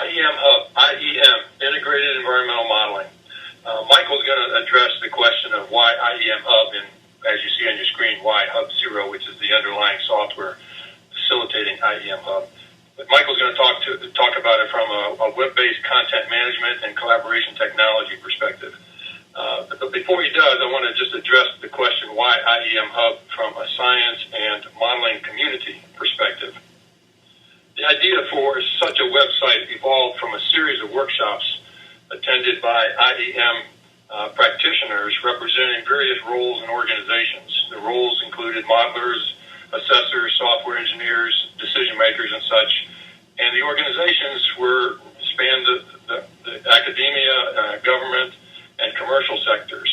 iemHUB, IEM, Integrated Environmental Modeling. Michael's going to address the question of why iemHUB, and as you see on your screen, why Hub Zero, which is the underlying software facilitating iemHUB. But Michael's going to talk about it from a web-based content management and collaboration technology perspective. But before he does, I want to just address the question why iemHUB from a science and modeling community perspective. The idea for such a website evolved from a series of workshops attended by IEM practitioners representing various roles and organizations. The roles included modelers, assessors, software engineers, decision makers, and such. And the organizations spanned the academia, government, and commercial sectors.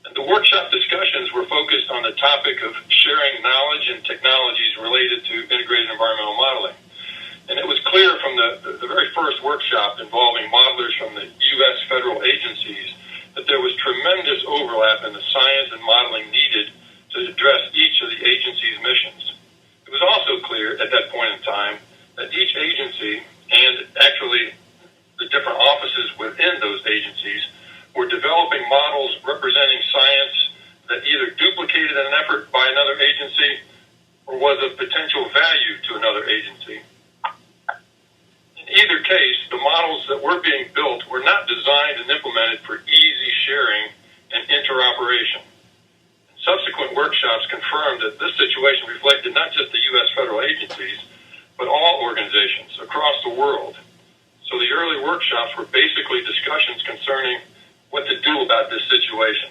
And the workshop discussions were focused on the topic of sharing knowledge and technologies related to integrated environmental modeling. And it was clear from the very first workshop involving modelers from the U.S. federal agencies that there was tremendous overlap in the science and modeling needed to address each of the agency's missions. It was also clear at that point in time that each agency, and actually the different offices within those agencies, were developing models representing science that either duplicated an effort by another agency or was of potential value to another agency. In either case, the models that were being built were not designed and implemented for easy sharing and interoperation. Subsequent workshops confirmed that this situation reflected not just the U.S. federal agencies, but all organizations across the world. So the early workshops were basically discussions concerning what to do about this situation.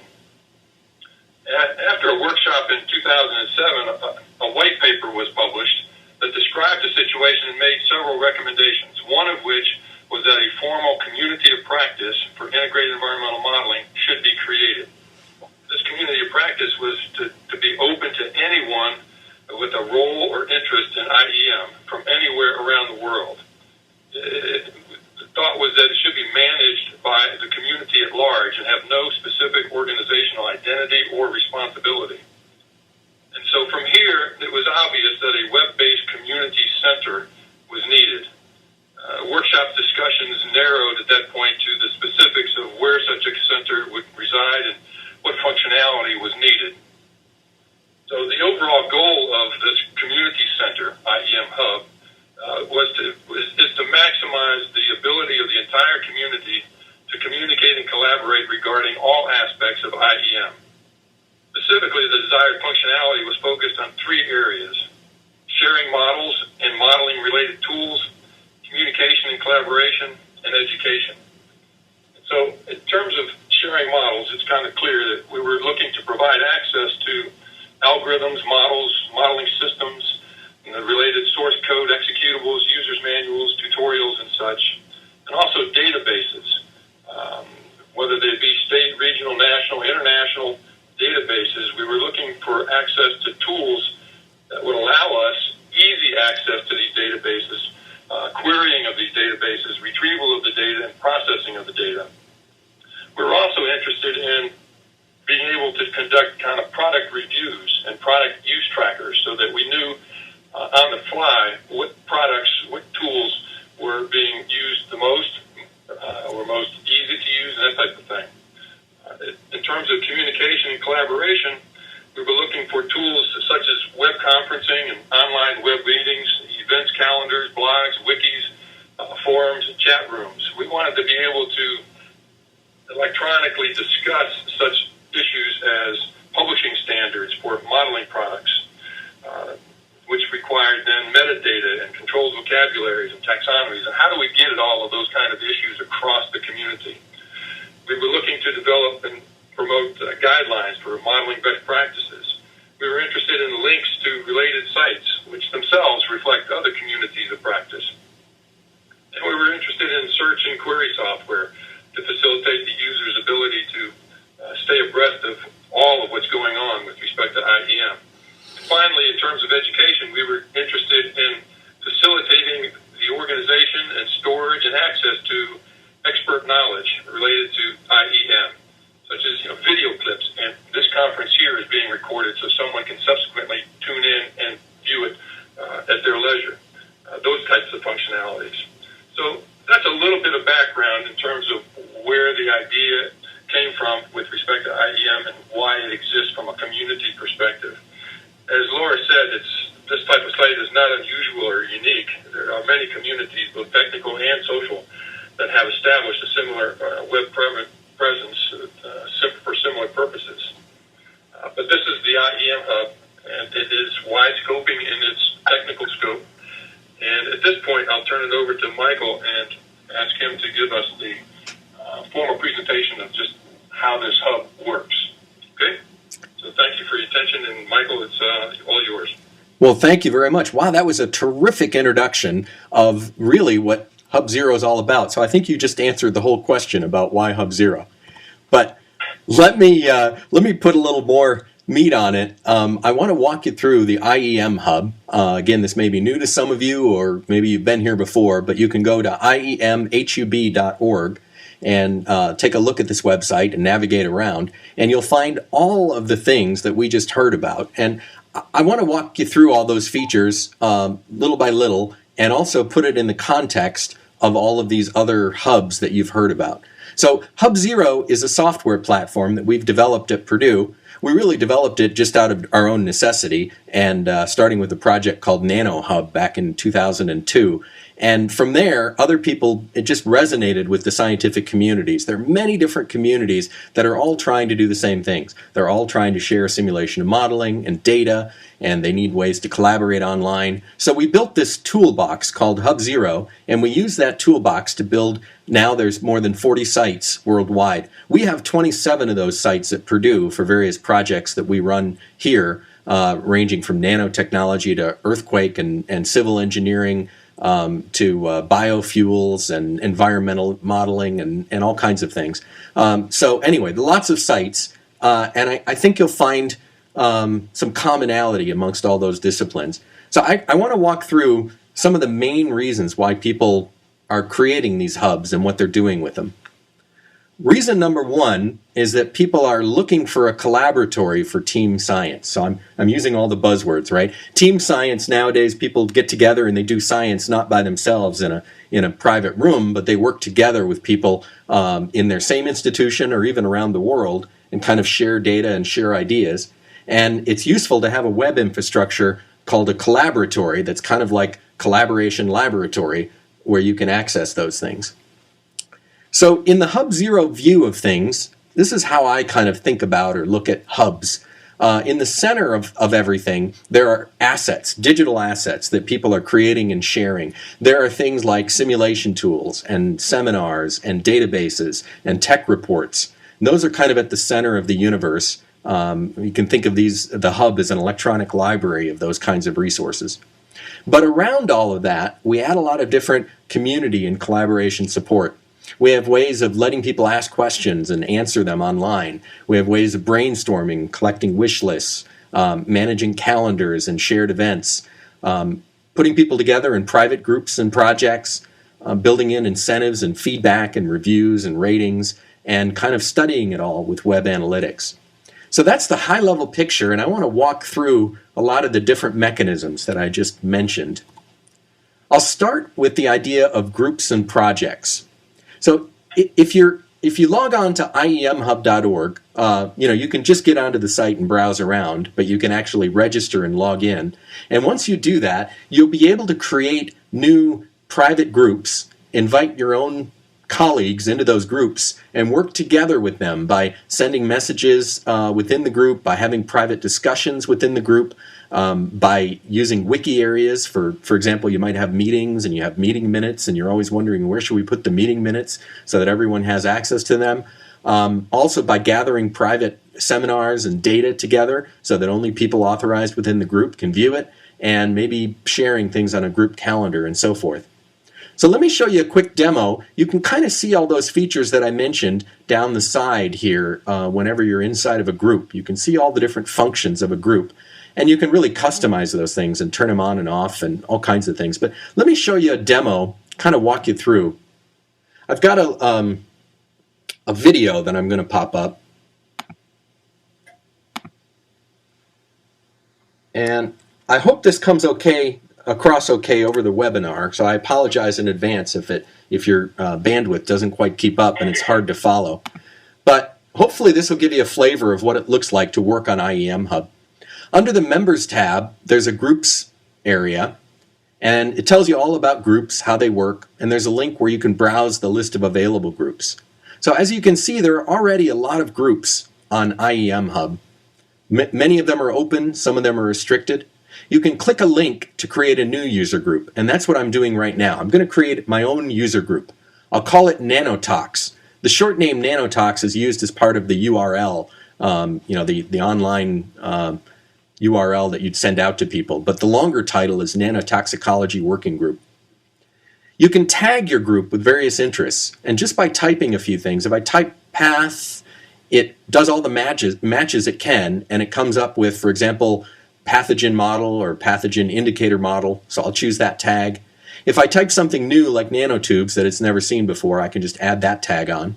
After a workshop in 2007, a white paper was published that described the situation and made several recommendations, one of which was that a formal community of practice for integrated environmental modeling should be created. This community of practice was to be open to anyone with a role or interest in IEM from anywhere around the world. The thought was that it should be managed by the community at large and have no specific organizational identity or responsibility. And so from here, it was obvious that a web-based community center was needed. Workshop discussions narrowed at that point to the specifics of where such a center would reside and what functionality was needed. So the overall goal of this community center, iemHUB, is to maximize the ability of the entire community to communicate and collaborate regarding all aspects of IEM. Specifically, the desired functionality was focused on three areas: sharing models and modeling-related tools, communication and collaboration, and education. So in terms of sharing models, it's kind of clear that we were looking to provide access to algorithms, models, modeling systems, and the related source code, executables, users' manuals, tutorials, and such, and also databases, whether they be state, regional, national, international databases. We were looking for access to tools that would allow us easy access to these databases, querying of these databases, retrieval of the data, and processing of the data. We were also interested in being able to conduct kind of product reviews and product use trackers so that we knew on the fly what products, what tools were being used the most, were most easy to use, and that type of thing. In terms of communication and collaboration, we were looking for tools such as web conferencing and online web meetings, events calendars, blogs, wikis, forums, and chat rooms. We wanted to be able to electronically discuss such issues as publishing standards for modeling products, which required then metadata and controlled vocabularies and taxonomies. And how do we get at all of those kind of issues across the community? We were looking to develop and promote guidelines for modeling best practices. We were interested in links to related sites, which themselves reflect other communities of practice. And we were interested in search and query software to facilitate the user's ability to stay abreast of all of what's going on with respect to IEM. And finally, in terms of education, we were interested in facilitating the organization and storage and access to expert knowledge related to IEM, such as video clips. And this conference here is being recorded so someone can subsequently tune in and view it at their leisure. Those types of functionalities. So little bit of background in terms of where the idea came from with respect to IEM and why it exists from a community perspective. As Laura said, this type of site is not unusual or unique. There are many communities, both technical and social, that have established a similar web presence for similar purposes. But this is the iemHUB, and it is wide-scoping in its technical scope. And at this point, I'll turn it over to Michael and ask him to give us the formal presentation of just how this hub works. Okay? So thank you for your attention, and Michael, it's all yours. Well, thank you very much. Wow, that was a terrific introduction of really what Hub Zero is all about. So I think you just answered the whole question about why Hub Zero. But let me put a little more meat on it. I want to walk you through the iemHUB. Again, this may be new to some of you, or maybe you've been here before, but you can go to iemHUB.org and take a look at this website and navigate around, and you'll find all of the things that we just heard about. And I want to walk you through all those features little by little, and also put it in the context of all of these other hubs that you've heard about. So Hub Zero is a software platform that we've developed at Purdue. We really developed it just out of our own necessity, and starting with a project called NanoHub back in 2002. And from there, other people, it just resonated with the scientific communities. There are many different communities that are all trying to do the same things. They're all trying to share simulation and modeling and data, and they need ways to collaborate online. So we built this toolbox called Hub Zero, and we use that toolbox to build, now there's more than 40 sites worldwide. We have 27 of those sites at Purdue for various projects that we run here, ranging from nanotechnology to earthquake and civil engineering, to biofuels and environmental modeling and all kinds of things. So anyway, lots of sites, and I think you'll find some commonality amongst all those disciplines. So I want to walk through some of the main reasons why people are creating these hubs and what they're doing with them. Reason number one is that people are looking for a collaboratory for team science. So I'm using all the buzzwords, right? Team science nowadays, people get together and they do science not by themselves in a private room, but they work together with people in their same institution or even around the world and kind of share data and share ideas. And it's useful to have a web infrastructure called a collaboratory that's kind of like collaboration laboratory where you can access those things. So in the Hub Zero view of things, this is how I kind of think about or look at hubs. In the center of everything, there are assets, digital assets that people are creating and sharing. There are things like simulation tools and seminars and databases and tech reports. And those are kind of at the center of the universe. You can think of the hub as an electronic library of those kinds of resources. But around all of that, we add a lot of different community and collaboration support. We have ways of letting people ask questions and answer them online. We have ways of brainstorming, collecting wish lists, managing calendars and shared events, putting people together in private groups and projects, building in incentives and feedback and reviews and ratings, and kind of studying it all with web analytics. So that's the high-level picture, and I want to walk through a lot of the different mechanisms that I just mentioned. I'll start with the idea of groups and projects. So if you log on to iemHUB.org, you can just get onto the site and browse around, but you can actually register and log in. And once you do that, you'll be able to create new private groups, invite your own colleagues into those groups, and work together with them by sending messages within the group, by having private discussions within the group, by using wiki areas. For example, you might have meetings and you have meeting minutes and you're always wondering where should we put the meeting minutes so that everyone has access to them. Also by gathering private seminars and data together so that only people authorized within the group can view it, and maybe sharing things on a group calendar and so forth. So let me show you a quick demo. You can kind of see all those features that I mentioned down the side here whenever you're inside of a group. You can see all the different functions of a group. And you can really customize those things and turn them on and off and all kinds of things. But let me show you a demo, kind of walk you through. I've got a video that I'm going to pop up. And I hope this comes okay across okay over the webinar, so I apologize in advance if your bandwidth doesn't quite keep up and it's hard to follow. But hopefully this will give you a flavor of what it looks like to work on iemHUB. Under the Members tab, there's a Groups area, and it tells you all about groups, how they work, and there's a link where you can browse the list of available groups. So as you can see, there are already a lot of groups on iemHUB. Many of them are open, some of them are restricted. You can click a link to create a new user group, and that's what I'm doing right now. I'm going to create my own user group. I'll call it Nanotalks. The short name Nanotalks is used as part of the URL, the online URL that you'd send out to people, but the longer title is Nanotoxicology Working Group. You can tag your group with various interests, and just by typing a few things, if I type path, it does all the matches it can, and it comes up with, for example, pathogen model or pathogen indicator model, so I'll choose that tag. If I type something new like nanotubes that it's never seen before, I can just add that tag on.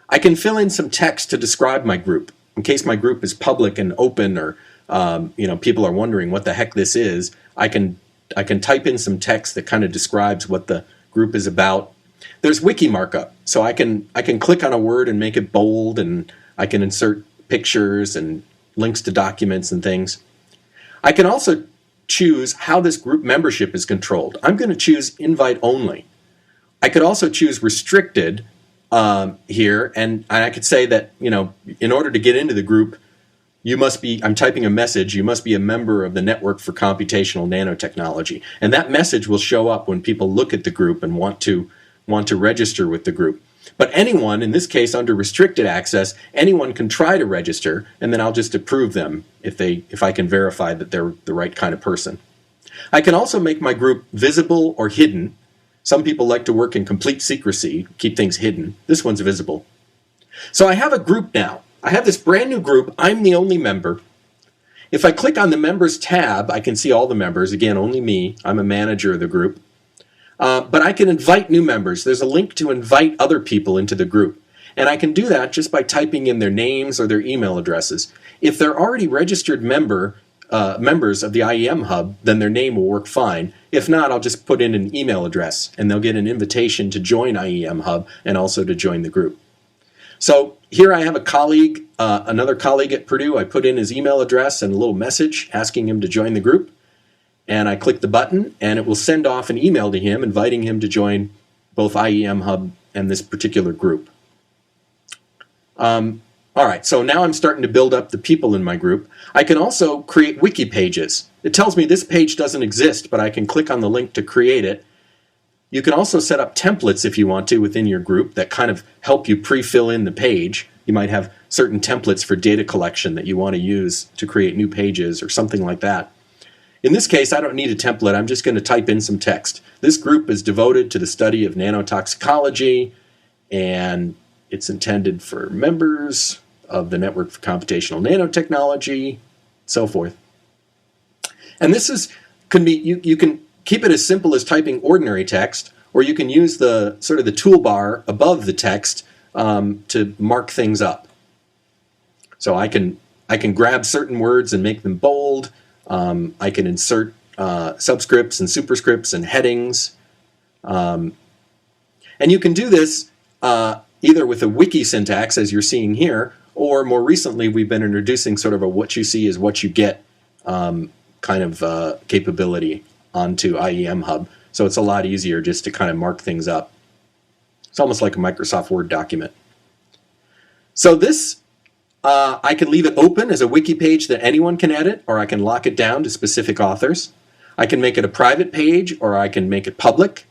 I can fill in some text to describe my group. In case my group is public and open, or people are wondering what the heck this is, I can type in some text that kind of describes what the group is about. There's wiki markup, so I can click on a word and make it bold, and I can insert pictures and links to documents and things. I can also choose how this group membership is controlled. I'm going to choose invite only. I could also choose restricted here, and I could say that, in order to get into the group, you must be, I'm typing a message, you must be a member of the Network for Computational Nanotechnology. And that message will show up when people look at the group and want to register with the group. But anyone, in this case under restricted access, anyone can try to register, and then I'll just approve them if I can verify that they're the right kind of person. I can also make my group visible or hidden. Some people like to work in complete secrecy, keep things hidden. This one's visible. So I have a group now. I have this brand new group. I'm the only member. If I click on the Members tab, I can see all the members. Again, only me. I'm a manager of the group. But I can invite new members. There's a link to invite other people into the group. And I can do that just by typing in their names or their email addresses. If they're already registered members of the iemHUB, then their name will work fine. If not, I'll just put in an email address, and they'll get an invitation to join iemHUB and also to join the group. So here I have a colleague, another colleague at Purdue. I put in his email address and a little message asking him to join the group. And I click the button, and it will send off an email to him inviting him to join both iemHUB and this particular group. All right, so now I'm starting to build up the people in my group. I can also create wiki pages. It tells me this page doesn't exist, but I can click on the link to create it. You can also set up templates if you want to within your group that kind of help you pre-fill in the page. You might have certain templates for data collection that you want to use to create new pages or something like that. In this case, I don't need a template. I'm just going to type in some text. This group is devoted to the study of nanotoxicology, and it's intended for members of the Network for Computational Nanotechnology, so forth. And this can be, you can keep it as simple as typing ordinary text, or you can use the sort of the toolbar above the text to mark things up. So I can grab certain words and make them bold. I can insert subscripts and superscripts and headings. And you can do this either with a wiki syntax, as you're seeing here, or more recently we've been introducing sort of a what you see is what you get kind of capability onto iemHUB. So it's a lot easier just to kind of mark things up. It's almost like a Microsoft Word document. So this I can leave it open as a wiki page that anyone can edit, or I can lock it down to specific authors. I can make it a private page, or I can make it public.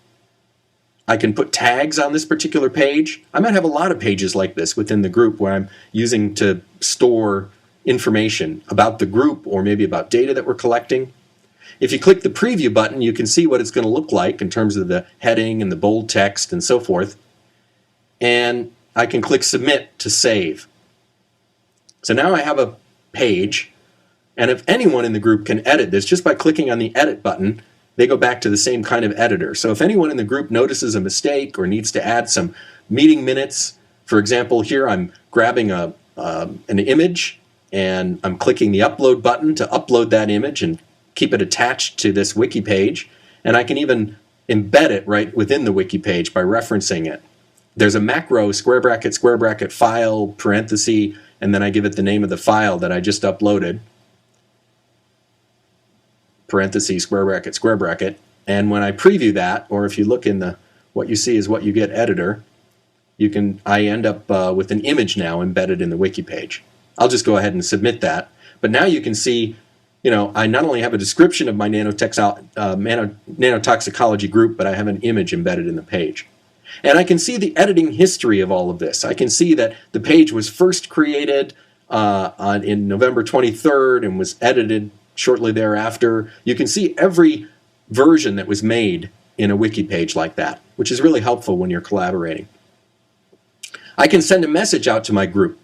I can put tags on this particular page. I might have a lot of pages like this within the group where I'm using to store information about the group or maybe about data that we're collecting. If you click the preview button, you can see what it's going to look like in terms of the heading and the bold text and so forth. And I can click submit to save. So now I have a page, and if anyone in the group can edit this, just by clicking on the edit button, they go back to the same kind of editor. So if anyone in the group notices a mistake or needs to add some meeting minutes, for example, here I'm grabbing an image, and I'm clicking the upload button to upload that image and keep it attached to this wiki page, and I can even embed it right within the wiki page by referencing it. There's a macro square bracket, file, parenthesis, and then I give it the name of the file that I just uploaded, parenthesis, square bracket, and when I preview that, or if you look in the what you see is what you get editor, I end up with an image now embedded in the wiki page. I'll just go ahead and submit that. But now you can see, I not only have a description of my nanotoxicology group, but I have an image embedded in the page. And I can see the editing history of all of this. I can see that the page was first created in November 23rd and was edited shortly thereafter. You can see every version that was made in a wiki page like that, which is really helpful when you're collaborating. I can send a message out to my group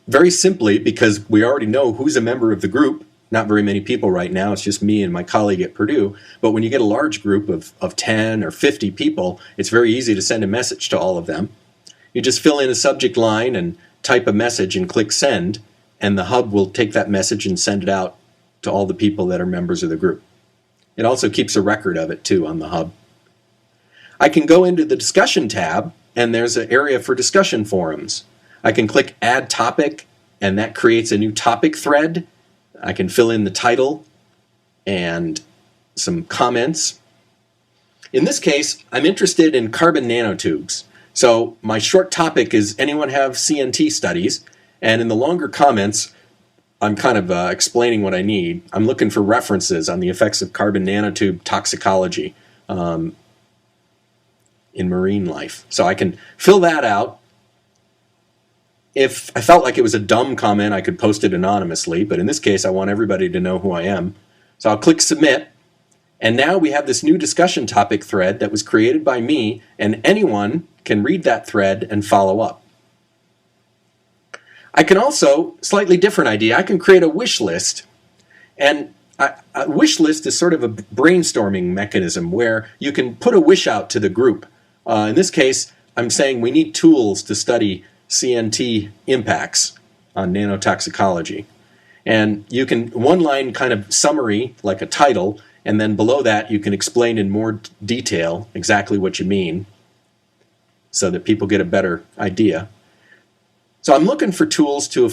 very simply because we already know who's a member of the group. Not very many people right now. It's just me and my colleague at Purdue. But when you get a large group of 10 or 50 people, it's very easy to send a message to all of them. You just fill in a subject line and type a message and click send, and the hub will take that message and send it out to all the people that are members of the group. It also keeps a record of it too on the hub. I can go into the discussion tab, and there's an area for discussion forums. I can click add topic, and that creates a new topic thread. I can fill in the title and some comments. In this case, I'm interested in carbon nanotubes. So my short topic is, anyone have CNT studies? And in the longer comments, I'm kind of explaining what I need. I'm looking for references on the effects of carbon nanotube toxicology in marine life. So I can fill that out. If I felt like it was a dumb comment, I could post it anonymously, but in this case, I want everybody to know who I am. So I'll click submit, and now we have this new discussion topic thread that was created by me, and anyone can read that thread and follow up. I can also, slightly different idea, I can create a wish list, and a wish list is sort of a brainstorming mechanism where you can put a wish out to the group. In this case, I'm saying we need tools to study CNT impacts on nanotoxicology. And you can, one line kind of summary, like a title, and then below that you can explain in more detail exactly what you mean so that people get a better idea. So I'm looking for tools to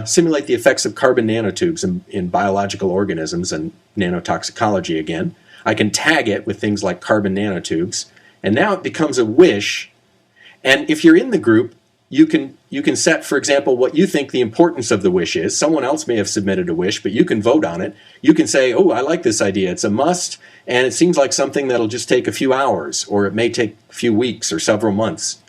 simulate the effects of carbon nanotubes in biological organisms and nanotoxicology again. I can tag it with things like carbon nanotubes, and now it becomes a wish. And if you're in the group, you can set, for example, what you think the importance of the wish is. Someone else may have submitted a wish, but you can vote on it. You can say, oh, I like this idea. It's a must, and it seems like something that'll just take a few hours, or it may take a few weeks or several months.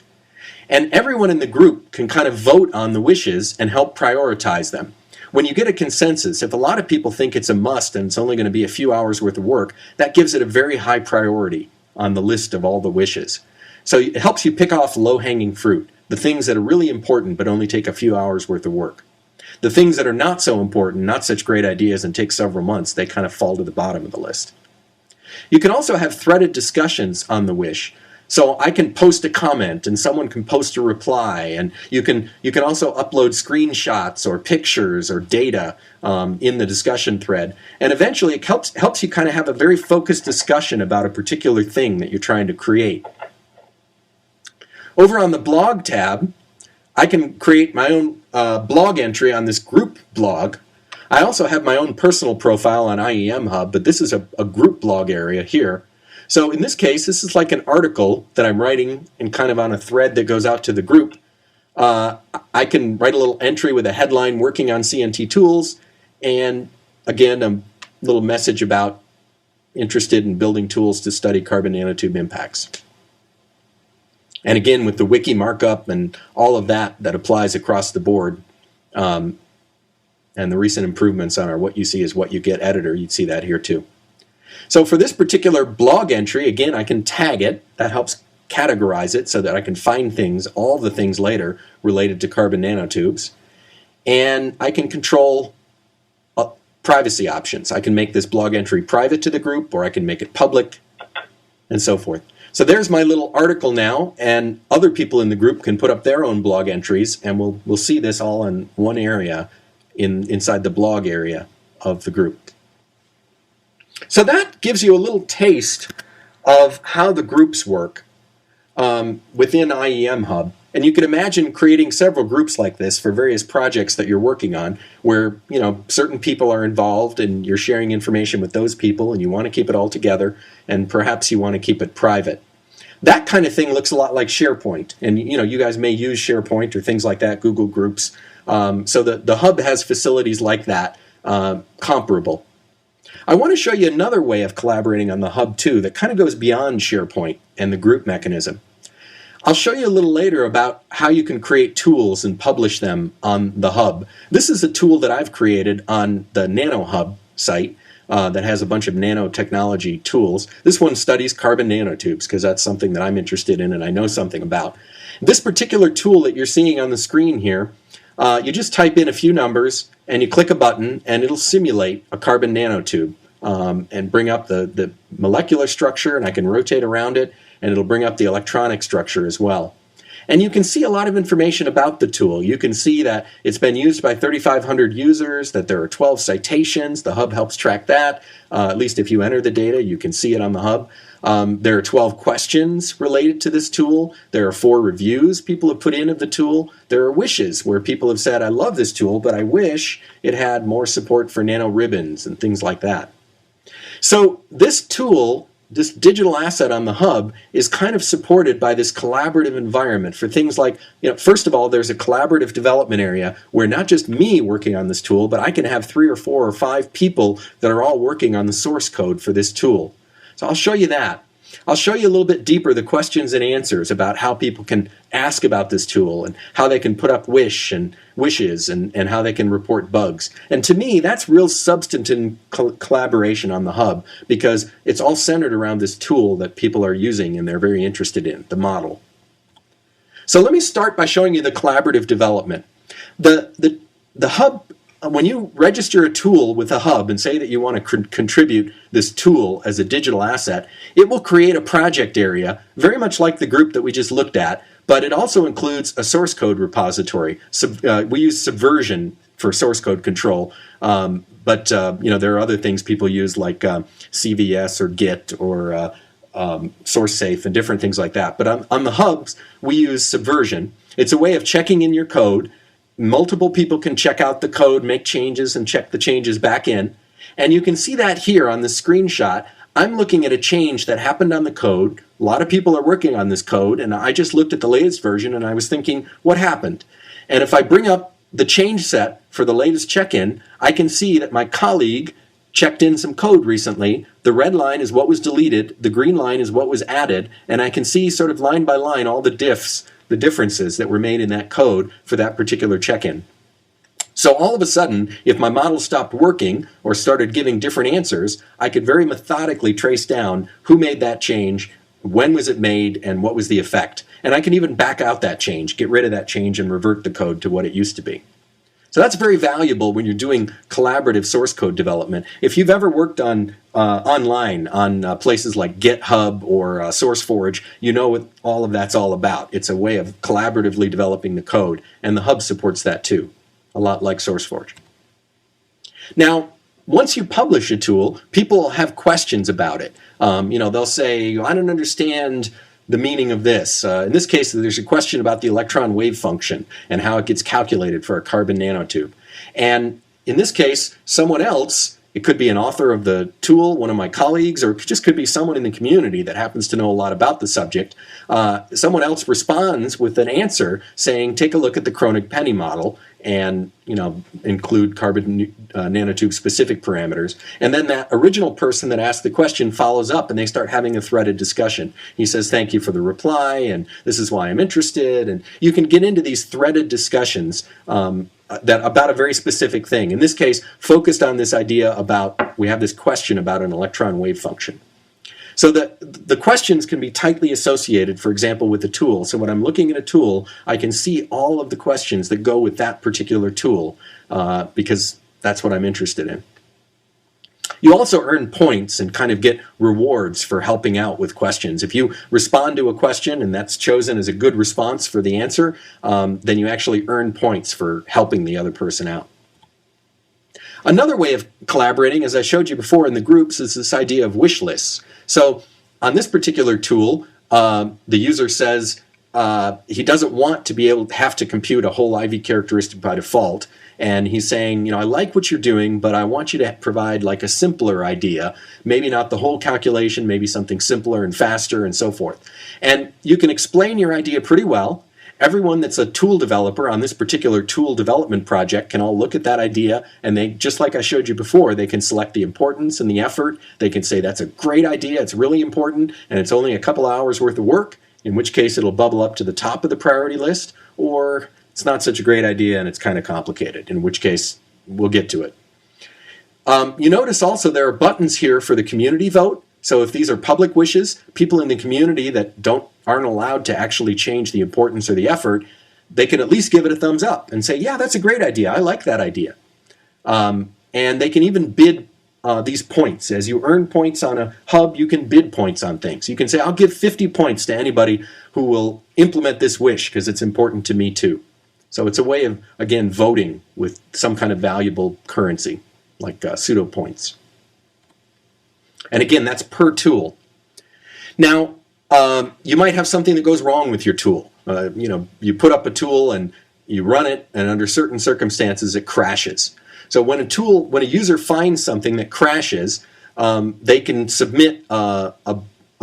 And everyone in the group can kind of vote on the wishes and help prioritize them. When you get a consensus, if a lot of people think it's a must and it's only going to be a few hours worth of work, that gives it a very high priority on the list of all the wishes. So it helps you pick off low-hanging fruit, the things that are really important but only take a few hours worth of work. The things that are not so important, not such great ideas, and take several months, they kind of fall to the bottom of the list. You can also have threaded discussions on the wish. So I can post a comment and someone can post a reply, and you can also upload screenshots or pictures or data in the discussion thread. And eventually it helps you kind of have a very focused discussion about a particular thing that you're trying to create. Over on the blog tab, I can create my own blog entry on this group blog. I also have my own personal profile on iemHUB, but this is a group blog area here. So in this case, this is like an article that I'm writing and kind of on a thread that goes out to the group. I can write a little entry with a headline, working on CNT tools, and again, a little message about interested in building tools to study carbon nanotube impacts. And again, with the wiki markup and all of that applies across the board, and the recent improvements on our what you see is what you get editor, you'd see that here too. So for this particular blog entry, again, I can tag it. That helps categorize it so that I can find things, all the things later related to carbon nanotubes. And I can control privacy options. I can make this blog entry private to the group, or I can make it public, and so forth. So there's my little article now, and other people in the group can put up their own blog entries, and we'll see this all in one area inside the blog area of the group. So that gives you a little taste of how the groups work within iemHUB. And you can imagine creating several groups like this for various projects that you're working on where, certain people are involved and you're sharing information with those people and you want to keep it all together and perhaps you want to keep it private. That kind of thing looks a lot like SharePoint. And, you guys may use SharePoint or things like that, Google Groups. So the hub has facilities like that, comparable. I want to show you another way of collaborating on the hub too that kind of goes beyond SharePoint and the group mechanism. I'll show you a little later about how you can create tools and publish them on the hub. This is a tool that I've created on the iemHUB site that has a bunch of nanotechnology tools. This one studies carbon nanotubes because that's something that I'm interested in and I know something about. This particular tool that you're seeing on the screen here, you just type in a few numbers and you click a button and it'll simulate a carbon nanotube and bring up the molecular structure, and I can rotate around it and it'll bring up the electronic structure as well. And you can see a lot of information about the tool. You can see that it's been used by 3,500 users, that there are 12 citations. The hub helps track that. At least if you enter the data, you can see it on the hub. There are 12 questions related to this tool. There are 4 reviews people have put in of the tool. There are wishes where people have said, I love this tool, but I wish it had more support for nanoribbons and things like that. So this tool, this digital asset on the hub, is kind of supported by this collaborative environment for things like, first of all, there's a collaborative development area where not just me working on this tool, but I can have 3 or 4 or 5 people that are all working on the source code for this tool. So I'll show you that. I'll show you a little bit deeper the questions and answers about how people can ask about this tool and how they can put up wishes and how they can report bugs. And to me, that's real substantive collaboration on the hub because it's all centered around this tool that people are using and they're very interested in, the model. So let me start by showing you the collaborative development. The hub, when you register a tool with a hub and say that you want to contribute this tool as a digital asset, it will create a project area, very much like the group that we just looked at, but it also includes a source code repository. We use Subversion for source code control, but there are other things people use like CVS or Git or SourceSafe and different things like that. But on the hubs, we use Subversion. It's a way of checking in your code. Multiple people can check out the code, make changes, and check the changes back in. And you can see that here on the screenshot. I'm looking at a change that happened on the code. A lot of people are working on this code, and I just looked at the latest version and I was thinking, what happened? And if I bring up the change set for the latest check-in, I can see that my colleague checked in some code recently. The red line is what was deleted, the green line is what was added, and I can see sort of line by line all the differences that were made in that code for that particular check-in. So all of a sudden, if my model stopped working or started giving different answers, I could very methodically trace down who made that change, when was it made, and what was the effect. And I can even back out that change, get rid of that change, and revert the code to what it used to be. So that's very valuable when you're doing collaborative source code development. If you've ever worked on online on places like GitHub or SourceForge, you know what all of that's all about. It's a way of collaboratively developing the code, and the hub supports that too, a lot like SourceForge. Now, once you publish a tool, people have questions about it. They'll say, I don't understand the meaning of this. In this case, there's a question about the electron wave function and how it gets calculated for a carbon nanotube. And in this case, someone else, it could be an author of the tool, one of my colleagues, or it just could be someone in the community that happens to know a lot about the subject. Someone else responds with an answer saying, take a look at the Kronig penny model and include carbon nanotube specific parameters. And then that original person that asked the question follows up and they start having a threaded discussion. He says, thank you for the reply, and this is why I'm interested. And you can get into these threaded discussions that about a very specific thing. In this case, focused on this idea about, we have this question about an electron wave function. So the questions can be tightly associated, for example, with the tool. So when I'm looking at a tool, I can see all of the questions that go with that particular tool because that's what I'm interested in. You also earn points and kind of get rewards for helping out with questions. If you respond to a question and that's chosen as a good response for the answer, then you actually earn points for helping the other person out. Another way of collaborating, as I showed you before in the groups, is this idea of wish lists. So on this particular tool, the user says he doesn't want to be able to have to compute a whole IV characteristic by default. And he's saying, you know, I like what you're doing, but I want you to provide like a simpler idea, maybe not the whole calculation, maybe something simpler and faster and so forth. And you can explain your idea pretty well. Everyone that's a tool developer on this particular tool development project can all look at that idea, and they, just like I showed you before, they can select the importance and the effort. They can say that's a great idea, it's really important, and it's only a couple hours worth of work, in which case it'll bubble up to the top of the priority list, or it's not such a great idea and it's kind of complicated, in which case we'll get to it. You notice also there are buttons here for the community vote. So if these are public wishes, people in the community that aren't allowed to actually change the importance or the effort, they can at least give it a thumbs up and say, yeah, that's a great idea. I like that idea. And they can even bid these points. As you earn points on a hub, you can bid points on things. You can say, I'll give 50 points to anybody who will implement this wish because it's important to me too. So it's a way of, again, voting with some kind of valuable currency, like pseudo points. And again, that's per tool. Now, you might have something that goes wrong with your tool. You put up a tool and you run it, and under certain circumstances, it crashes. So when a user finds something that crashes, they can submit a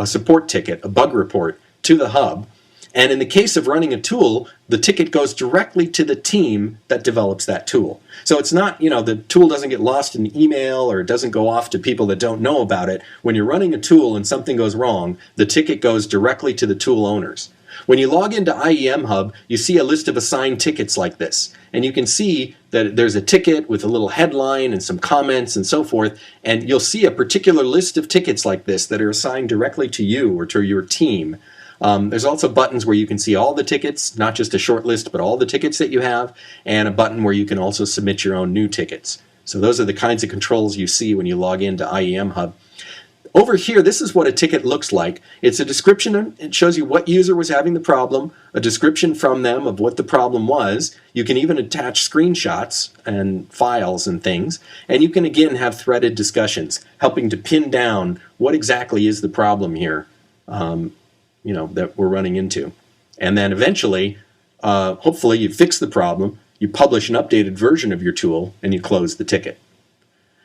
support ticket, a bug report, to the hub. And in the case of running a tool, the ticket goes directly to the team that develops that tool. So it's not, the tool doesn't get lost in email or it doesn't go off to people that don't know about it. When you're running a tool and something goes wrong, the ticket goes directly to the tool owners. When you log into iemHUB, you see a list of assigned tickets like this. And you can see that there's a ticket with a little headline and some comments and so forth. And you'll see a particular list of tickets like this that are assigned directly to you or to your team. There's also buttons where you can see all the tickets, not just a short list, but all the tickets that you have, and a button where you can also submit your own new tickets. So those are the kinds of controls you see when you log into iemHUB. Over here, this is what a ticket looks like. It's a description. It shows you what user was having the problem, a description from them of what the problem was. You can even attach screenshots and files and things. And you can, again, have threaded discussions, helping to pin down what exactly is the problem here. That we're running into. And then eventually, hopefully you fix the problem, you publish an updated version of your tool, and you close the ticket.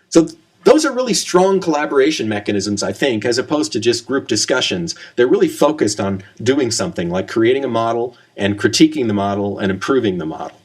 So those are really strong collaboration mechanisms, I think, as opposed to just group discussions. They're really focused on doing something like creating a model and critiquing the model and improving the model.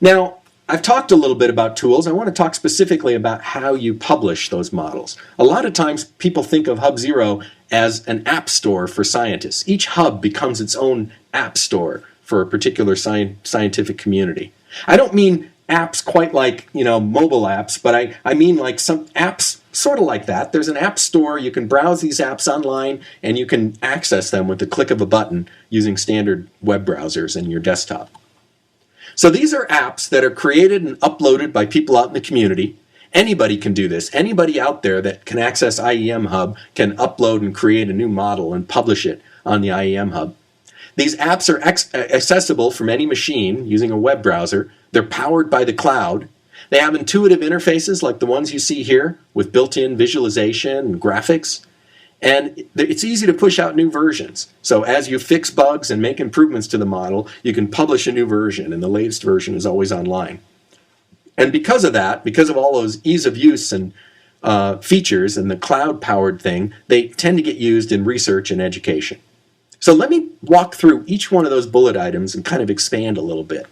Now, I've talked a little bit about tools. I want to talk specifically about how you publish those models. A lot of times people think of Hub Zero as an app store for scientists. Each hub becomes its own app store for a particular scientific community. I don't mean apps quite like, mobile apps, but I mean like some apps sort of like that. There's an app store. You can browse these apps online and you can access them with the click of a button using standard web browsers in your desktop. So these are apps that are created and uploaded by people out in the community. Anybody can do this. Anybody out there that can access iemHUB can upload and create a new model and publish it on the iemHUB. These apps are accessible from any machine using a web browser. They're powered by the cloud. They have intuitive interfaces like the ones you see here with built-in visualization and graphics. And it's easy to push out new versions. So as you fix bugs and make improvements to the model, you can publish a new version, and the latest version is always online. And because of that, because of all those ease of use and features and the cloud-powered thing, they tend to get used in research and education. So let me walk through each one of those bullet items and kind of expand a little bit.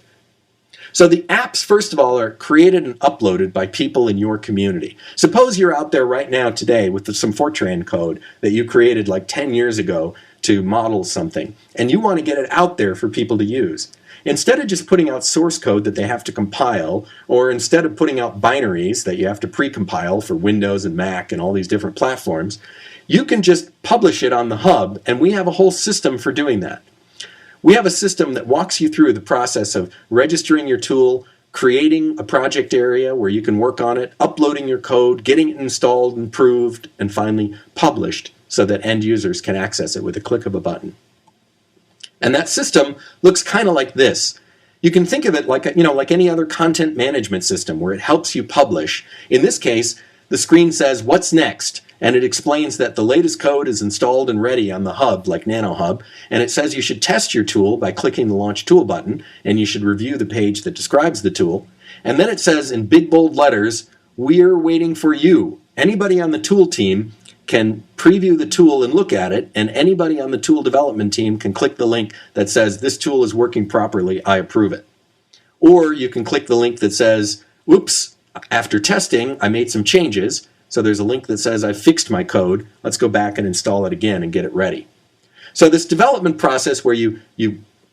So the apps, first of all, are created and uploaded by people in your community. Suppose you're out there right now today with some Fortran code that you created like 10 years ago to model something, and you want to get it out there for people to use. Instead of just putting out source code that they have to compile, or instead of putting out binaries that you have to pre-compile for Windows and Mac and all these different platforms, you can just publish it on the hub, and we have a whole system for doing that. We have a system that walks you through the process of registering your tool, creating a project area where you can work on it, uploading your code, getting it installed, improved, and finally published so that end users can access it with a click of a button. And that system looks kind of like this. You can think of it like like any other content management system where it helps you publish. In this case, the screen says, "What's next?" And it explains that the latest code is installed and ready on the hub, like iemHUB, and it says you should test your tool by clicking the Launch Tool button, and you should review the page that describes the tool. And then it says in big bold letters, "We're waiting for you." Anybody on the tool team can preview the tool and look at it, and anybody on the tool development team can click the link that says, "This tool is working properly, I approve it." Or you can click the link that says, "Oops, after testing, I made some changes." So there's a link that says, "I fixed my code. Let's go back and install it again and get it ready." So this development process where you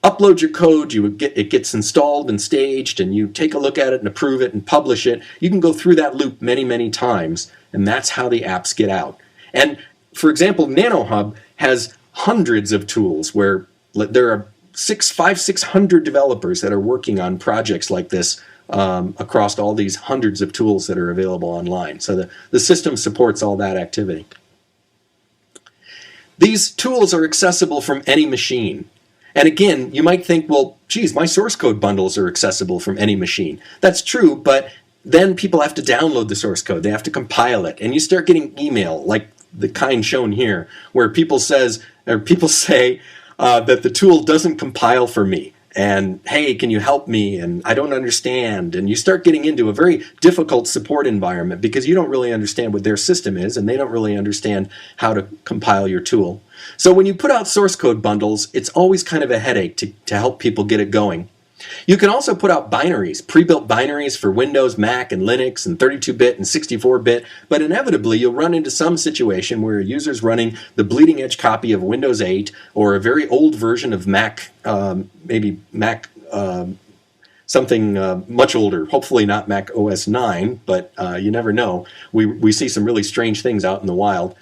upload your code, it gets installed and staged, and you take a look at it and approve it and publish it. You can go through that loop many, many times, and that's how the apps get out. And for example, iemHUB has hundreds of tools where there are 600 developers that are working on projects like this across all these hundreds of tools that are available online. So the system supports all that activity. These tools are accessible from any machine. And again, you might think, well, geez, my source code bundles are accessible from any machine. That's true, but then people have to download the source code. They have to compile it. And you start getting email, like the kind shown here, where people say that the tool doesn't compile for me. And, hey, can you help me? And I don't understand. And you start getting into a very difficult support environment because you don't really understand what their system is, and they don't really understand how to compile your tool. So when you put out source code bundles, it's always kind of a headache to help people get it going. You can also put out binaries, pre-built binaries for Windows, Mac, and Linux, and 32-bit and 64-bit, but inevitably you'll run into some situation where a user's running the bleeding edge copy of Windows 8 or a very old version of Mac, maybe Mac something much older, hopefully not Mac OS 9, but you never know. We see some really strange things out in the wild.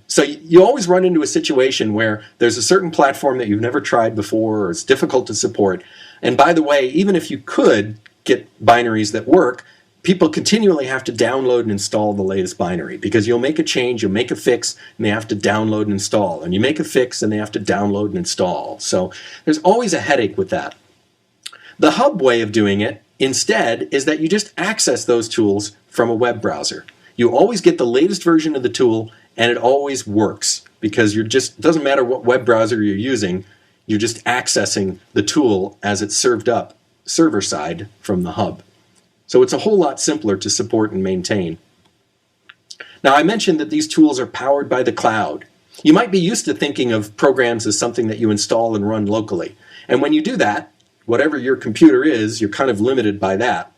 So you always run into a situation where there's a certain platform that you've never tried before or it's difficult to support. And by the way, even if you could get binaries that work, people continually have to download and install the latest binary because you'll make a change, you'll make a fix, and they have to download and install. And you make a fix and they have to download and install. So there's always a headache with that. The hub way of doing it instead is that you just access those tools from a web browser. You always get the latest version of the tool and it always works because it doesn't matter what web browser you're using, you're just accessing the tool as it's served up server side from the hub. So it's a whole lot simpler to support and maintain. Now I mentioned that these tools are powered by the cloud. You might be used to thinking of programs as something that you install and run locally. And when you do that, whatever your computer is, you're kind of limited by that.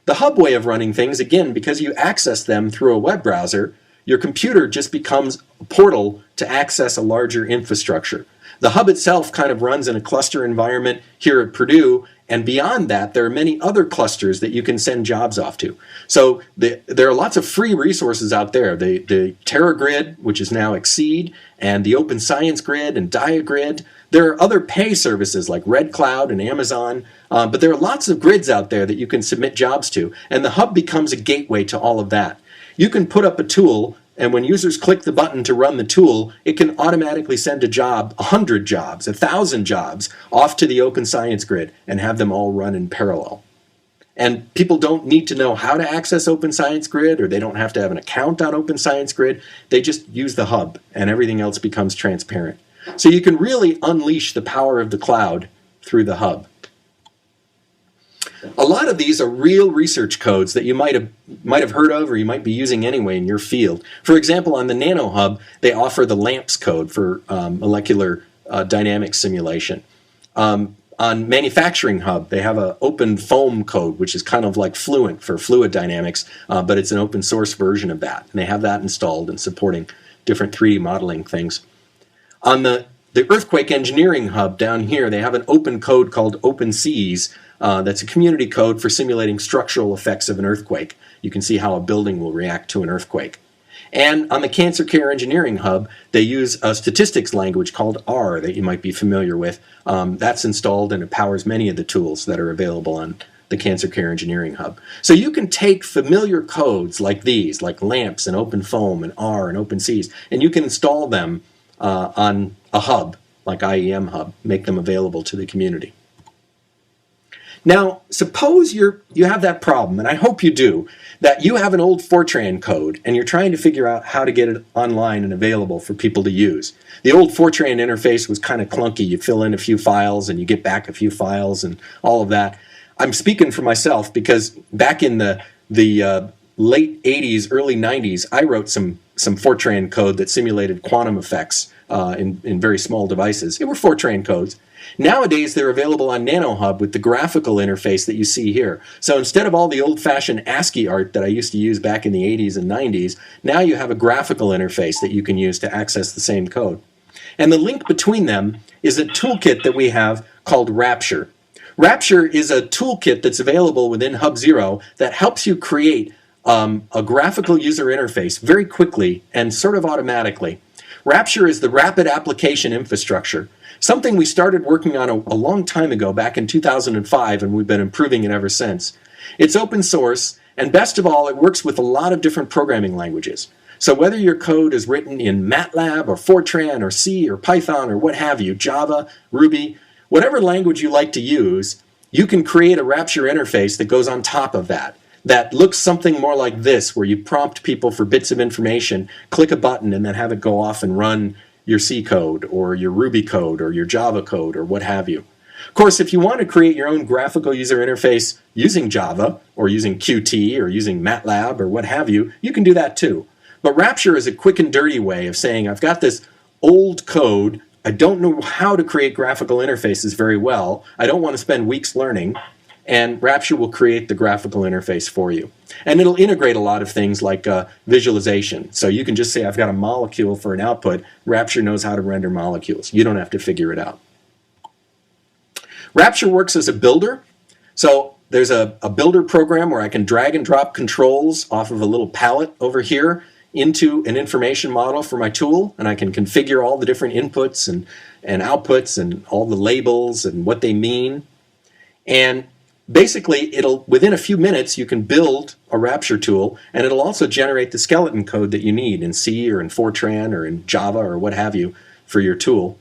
The hub way of running things, again, because you access them through a web browser, your computer just becomes a portal to access a larger infrastructure. The hub itself kind of runs in a cluster environment here at Purdue, and beyond that, there are many other clusters that you can send jobs off to. So there are lots of free resources out there. The TerraGrid, which is now Exceed, and the Open Science Grid and DiaGrid. There are other pay services like Red Cloud and Amazon, but there are lots of grids out there that you can submit jobs to, and the hub becomes a gateway to all of that. You can put up a tool, and when users click the button to run the tool, it can automatically send a job, 100 jobs, 1,000 jobs, off to the Open Science Grid and have them all run in parallel. And people don't need to know how to access Open Science Grid, or they don't have to have an account on Open Science Grid. They just use the hub, and everything else becomes transparent. So you can really unleash the power of the cloud through the hub. A lot of these are real research codes that you might have heard of or you might be using anyway in your field. For example, on the iemHUB, they offer the LAMPS code for molecular dynamics simulation. On Manufacturing Hub, they have an open foam code, which is kind of like Fluent for fluid dynamics, but it's an open source version of that. And they have that installed and supporting different 3D modeling things. On the Earthquake Engineering Hub down here, they have an open code called OpenSeas. That's a community code for simulating structural effects of an earthquake. You can see how a building will react to an earthquake. And on the Cancer Care Engineering Hub, they use a statistics language called R that you might be familiar with. That's installed and it powers many of the tools that are available on the Cancer Care Engineering Hub. So you can take familiar codes like these, like LAMPS and OpenFoam and R and OpenSeas, and you can install them on a hub like iemHUB, make them available to the community. Now, suppose you have that problem, and I hope you do, that you have an old Fortran code and you're trying to figure out how to get it online and available for people to use. The old Fortran interface was kind of clunky. You fill in a few files and you get back a few files and all of that. I'm speaking for myself because back in the late 80s, early 90s, I wrote some Fortran code that simulated quantum effects in very small devices. They were Fortran codes. Nowadays, they're available on iemHUB with the graphical interface that you see here. So instead of all the old-fashioned ASCII art that I used to use back in the 80s and 90s, now you have a graphical interface that you can use to access the same code. And the link between them is a toolkit that we have called Rapture. Rapture is a toolkit that's available within Hub Zero that helps you create a graphical user interface very quickly and sort of automatically. Rapture is the rapid application infrastructure, something we started working on a long time ago, back in 2005, and we've been improving it ever since. It's open source, and best of all, it works with a lot of different programming languages. So whether your code is written in MATLAB or Fortran or C or Python or what have you, Java, Ruby, whatever language you like to use, you can create a Rapture interface that goes on top of that looks something more like this, where you prompt people for bits of information, click a button, and then have it go off and run your C code or your Ruby code or your Java code or what have you. Of course, if you want to create your own graphical user interface using Java or using Qt or using MATLAB or what have you, you can do that too. But Rapture is a quick and dirty way of saying, I've got this old code, I don't know how to create graphical interfaces very well, I don't want to spend weeks learning, and Rapture will create the graphical interface for you. And it'll integrate a lot of things like visualization. So you can just say, I've got a molecule for an output. Rapture knows how to render molecules. You don't have to figure it out. Rapture works as a builder. So there's a builder program where I can drag and drop controls off of a little palette over here into an information model for my tool, and I can configure all the different inputs and outputs and all the labels and what they mean. And basically, within a few minutes, you can build a Rapture tool, and it'll also generate the skeleton code that you need in C or in Fortran or in Java or what have you for your tool.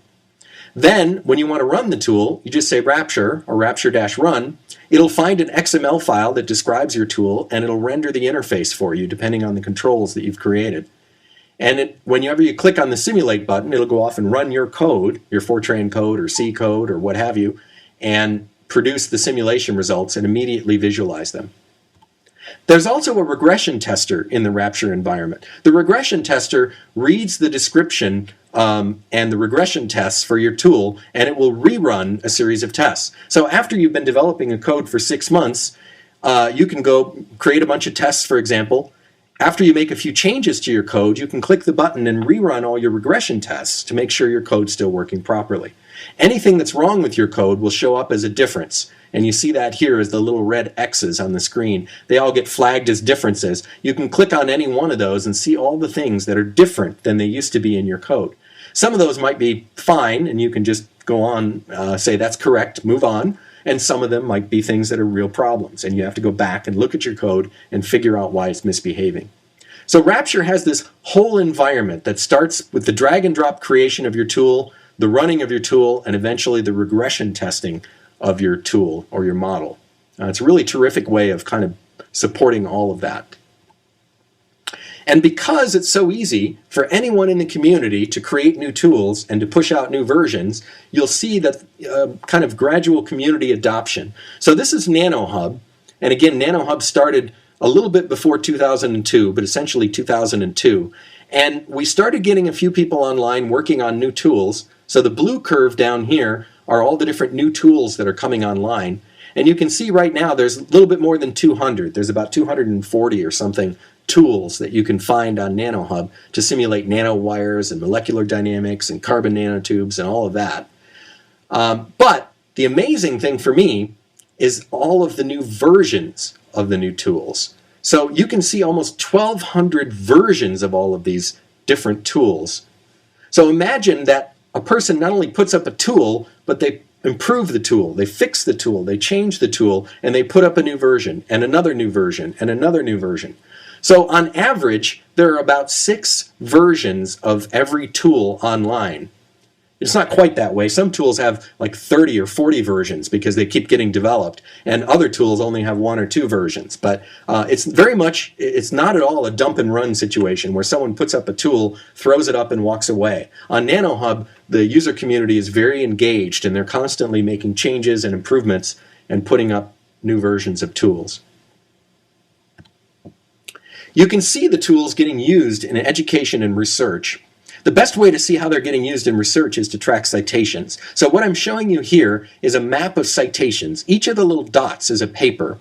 Then, when you want to run the tool, you just say Rapture or Rapture-run. It'll find an XML file that describes your tool, and it'll render the interface for you depending on the controls that you've created. And whenever you click on the Simulate button, it'll go off and run your code, your Fortran code or C code or what have you, and produce the simulation results and immediately visualize them. There's also a regression tester in the Rapture environment. The regression tester reads the description and the regression tests for your tool, and it will rerun a series of tests. So after you've been developing a code for 6 months, you can go create a bunch of tests, for example. After you make a few changes to your code, you can click the button and rerun all your regression tests to make sure your code's still working properly. Anything that's wrong with your code will show up as a difference. And you see that here as the little red X's on the screen. They all get flagged as differences. You can click on any one of those and see all the things that are different than they used to be in your code. Some of those might be fine, and you can just go on, say that's correct, move on. And some of them might be things that are real problems, and you have to go back and look at your code and figure out why it's misbehaving. So Rapture has this whole environment that starts with the drag and drop creation of your tool, the running of your tool, and eventually the regression testing of your tool or your model. It's a really terrific way of kind of supporting all of that. And because it's so easy for anyone in the community to create new tools and to push out new versions, you'll see that kind of gradual community adoption. So this is iemHUB, and again, iemHUB started a little bit before 2002, but essentially 2002. And we started getting a few people online working on new tools. So the blue curve down here are all the different new tools that are coming online. And you can see right now there's a little bit more than 200. There's about 240 or something tools that you can find on iemHUB to simulate nanowires and molecular dynamics and carbon nanotubes and all of that. But the amazing thing for me is all of the new versions of the new tools. So you can see almost 1,200 versions of all of these different tools. So imagine that a person not only puts up a tool, but they improve the tool, they fix the tool, they change the tool, and they put up a new version, and another new version, and another new version. So on average, there are about 6 versions of every tool online. It's not quite that way. Some tools have like 30 or 40 versions because they keep getting developed, and other tools only have 1 or 2 versions. But it's not at all a dump and run situation where someone puts up a tool, throws it up, and walks away. On NanoHub, the user community is very engaged, and they're constantly making changes and improvements and putting up new versions of tools. You can see the tools getting used in education and research. The best way to see how they're getting used in research is to track citations. So what I'm showing you here is a map of citations. Each of the little dots is a paper.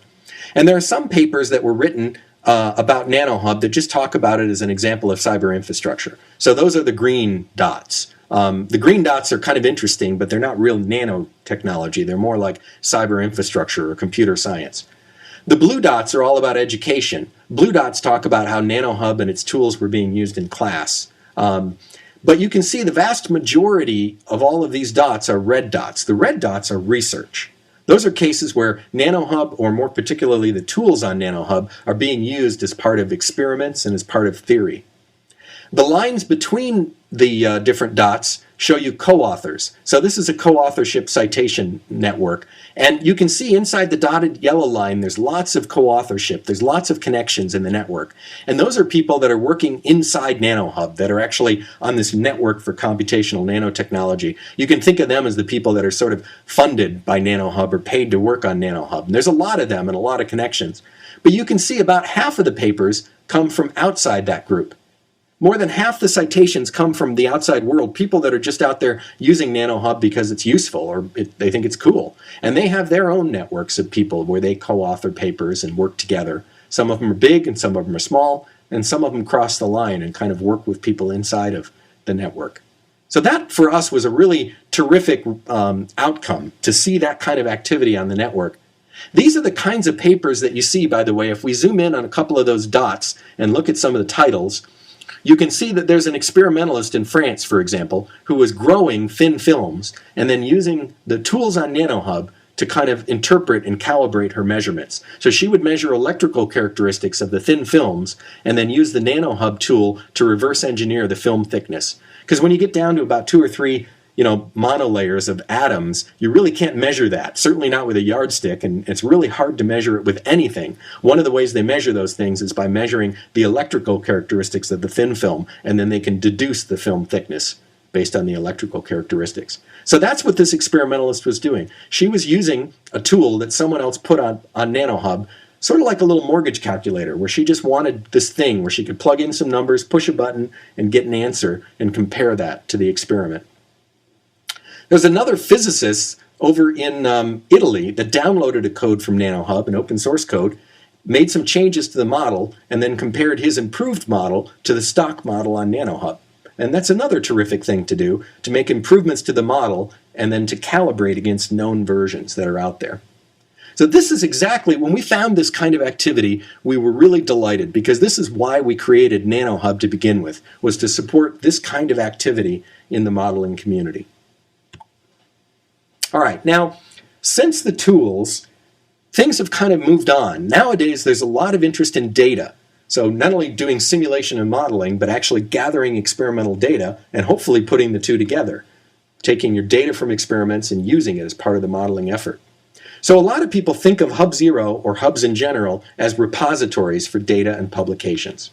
And there are some papers that were written about NanoHub that just talk about it as an example of cyber infrastructure. So those are the green dots. The green dots are kind of interesting, but they're not real nanotechnology. They're more like cyber infrastructure or computer science. The blue dots are all about education. Blue dots talk about how NanoHub and its tools were being used in class. But you can see the vast majority of all of these dots are red dots. The red dots are research. Those are cases where NanoHub, or more particularly the tools on NanoHub, are being used as part of experiments and as part of theory. The lines between the different dots show you co-authors. So this is a co-authorship citation network. And you can see inside the dotted yellow line, there's lots of co-authorship. There's lots of connections in the network. And those are people that are working inside NanoHub, that are actually on this network for computational nanotechnology. You can think of them as the people that are sort of funded by NanoHub or paid to work on NanoHub. And there's a lot of them and a lot of connections. But you can see about half of the papers come from outside that group. More than half the citations come from the outside world, people that are just out there using NanoHub because it's useful or they think it's cool. And they have their own networks of people where they co-author papers and work together. Some of them are big and some of them are small, and some of them cross the line and kind of work with people inside of the network. So that, for us, was a really terrific outcome, to see that kind of activity on the network. These are the kinds of papers that you see, by the way, if we zoom in on a couple of those dots and look at some of the titles. You can see that there's an experimentalist in France, for example, who was growing thin films and then using the tools on NanoHub to kind of interpret and calibrate her measurements. So she would measure electrical characteristics of the thin films and then use the NanoHub tool to reverse engineer the film thickness. Because when you get down to about 2 or 3 monolayers of atoms, you really can't measure that, certainly not with a yardstick, and it's really hard to measure it with anything. One of the ways they measure those things is by measuring the electrical characteristics of the thin film, and then they can deduce the film thickness based on the electrical characteristics. So that's what this experimentalist was doing. She was using a tool that someone else put on NanoHub, sort of like a little mortgage calculator, where she just wanted this thing where she could plug in some numbers, push a button, and get an answer, and compare that to the experiment. There's another physicist over in Italy that downloaded a code from NanoHub, an open source code, made some changes to the model, and then compared his improved model to the stock model on NanoHub. And that's another terrific thing to do, to make improvements to the model and then to calibrate against known versions that are out there. So this is exactly, when we found this kind of activity, we were really delighted, because this is why we created NanoHub to begin with, was to support this kind of activity in the modeling community. All right, now, since the tools, things have kind of moved on. Nowadays, there's a lot of interest in data. So not only doing simulation and modeling, but actually gathering experimental data and hopefully putting the two together, taking your data from experiments and using it as part of the modeling effort. So a lot of people think of Hub Zero, or hubs in general, as repositories for data and publications.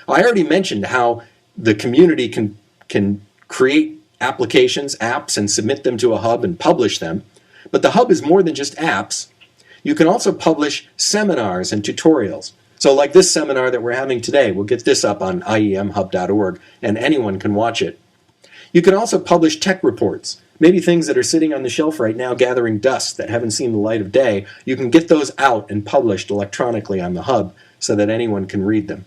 I already mentioned how the community can create applications, apps, and submit them to a hub and publish them. But the hub is more than just apps. You can also publish seminars and tutorials. So like this seminar that we're having today, we'll get this up on iemHUB.org, and anyone can watch it. You can also publish tech reports, maybe things that are sitting on the shelf right now gathering dust that haven't seen the light of day. You can get those out and published electronically on the hub so that anyone can read them.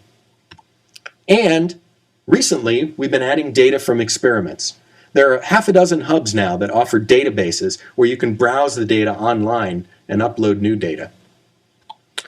And recently, we've been adding data from experiments. There are half a dozen hubs now that offer databases where you can browse the data online and upload new data.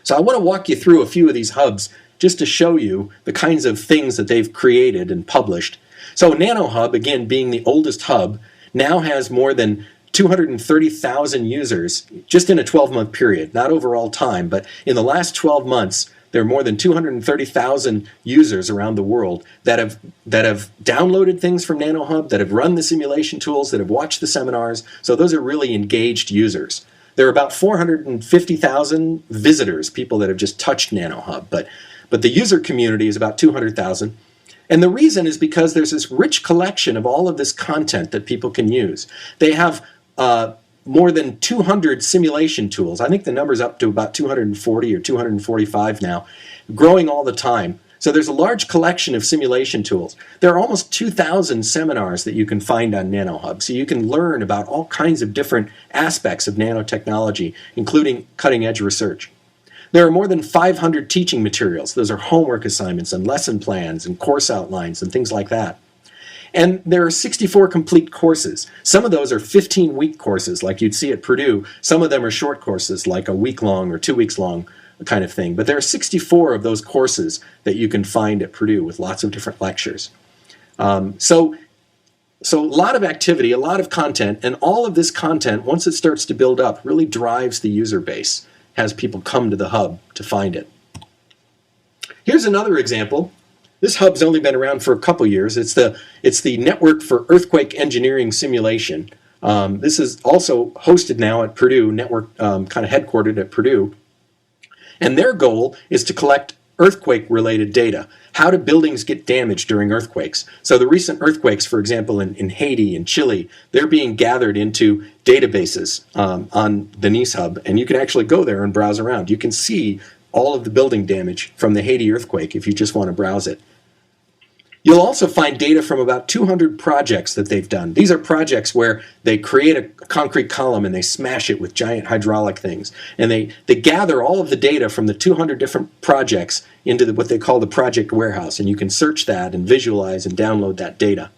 So I want to walk you through a few of these hubs just to show you the kinds of things that they've created and published. So NanoHub, again, being the oldest hub, now has more than 230,000 users just in a 12-month period, not overall time, but in the last 12 months, There are more than 230,000 users around the world that have downloaded things from iemHUB, that have run the simulation tools, that have watched the seminars. So those are really engaged users. There are about 450,000 visitors, people that have just touched iemHUB, but the user community is about 200,000. And the reason is because there's this rich collection of all of this content that people can use. They have more than 200 simulation tools. I think the number's up to about 240 or 245 now, growing all the time. So there's a large collection of simulation tools. There are almost 2,000 seminars that you can find on iemHUB, so you can learn about all kinds of different aspects of nanotechnology, including cutting-edge research. There are more than 500 teaching materials. Those are homework assignments and lesson plans and course outlines and things like that. And there are 64 complete courses. Some of those are 15-week courses like you'd see at Purdue. Some of them are short courses like a week-long or 2 weeks long kind of thing. But there are 64 of those courses that you can find at Purdue with lots of different lectures. So a lot of activity, a lot of content, and all of this content, once it starts to build up, really drives the user base, has people come to the hub to find it. Here's another example. This hub's only been around for a couple years. It's the Network for Earthquake Engineering Simulation. This is also hosted now at Purdue, network kind of headquartered at Purdue. And their goal is to collect earthquake-related data. How do buildings get damaged during earthquakes? So the recent earthquakes, for example, in Haiti and Chile, they're being gathered into databases on the iemHUB, and you can actually go there and browse around. You can see all of the building damage from the Haiti earthquake if you just want to browse it. You'll also find data from about 200 projects that they've done. These are projects where they create a concrete column and they smash it with giant hydraulic things. And they gather all of the data from the 200 different projects into what they call the project warehouse. And you can search that and visualize and download that data.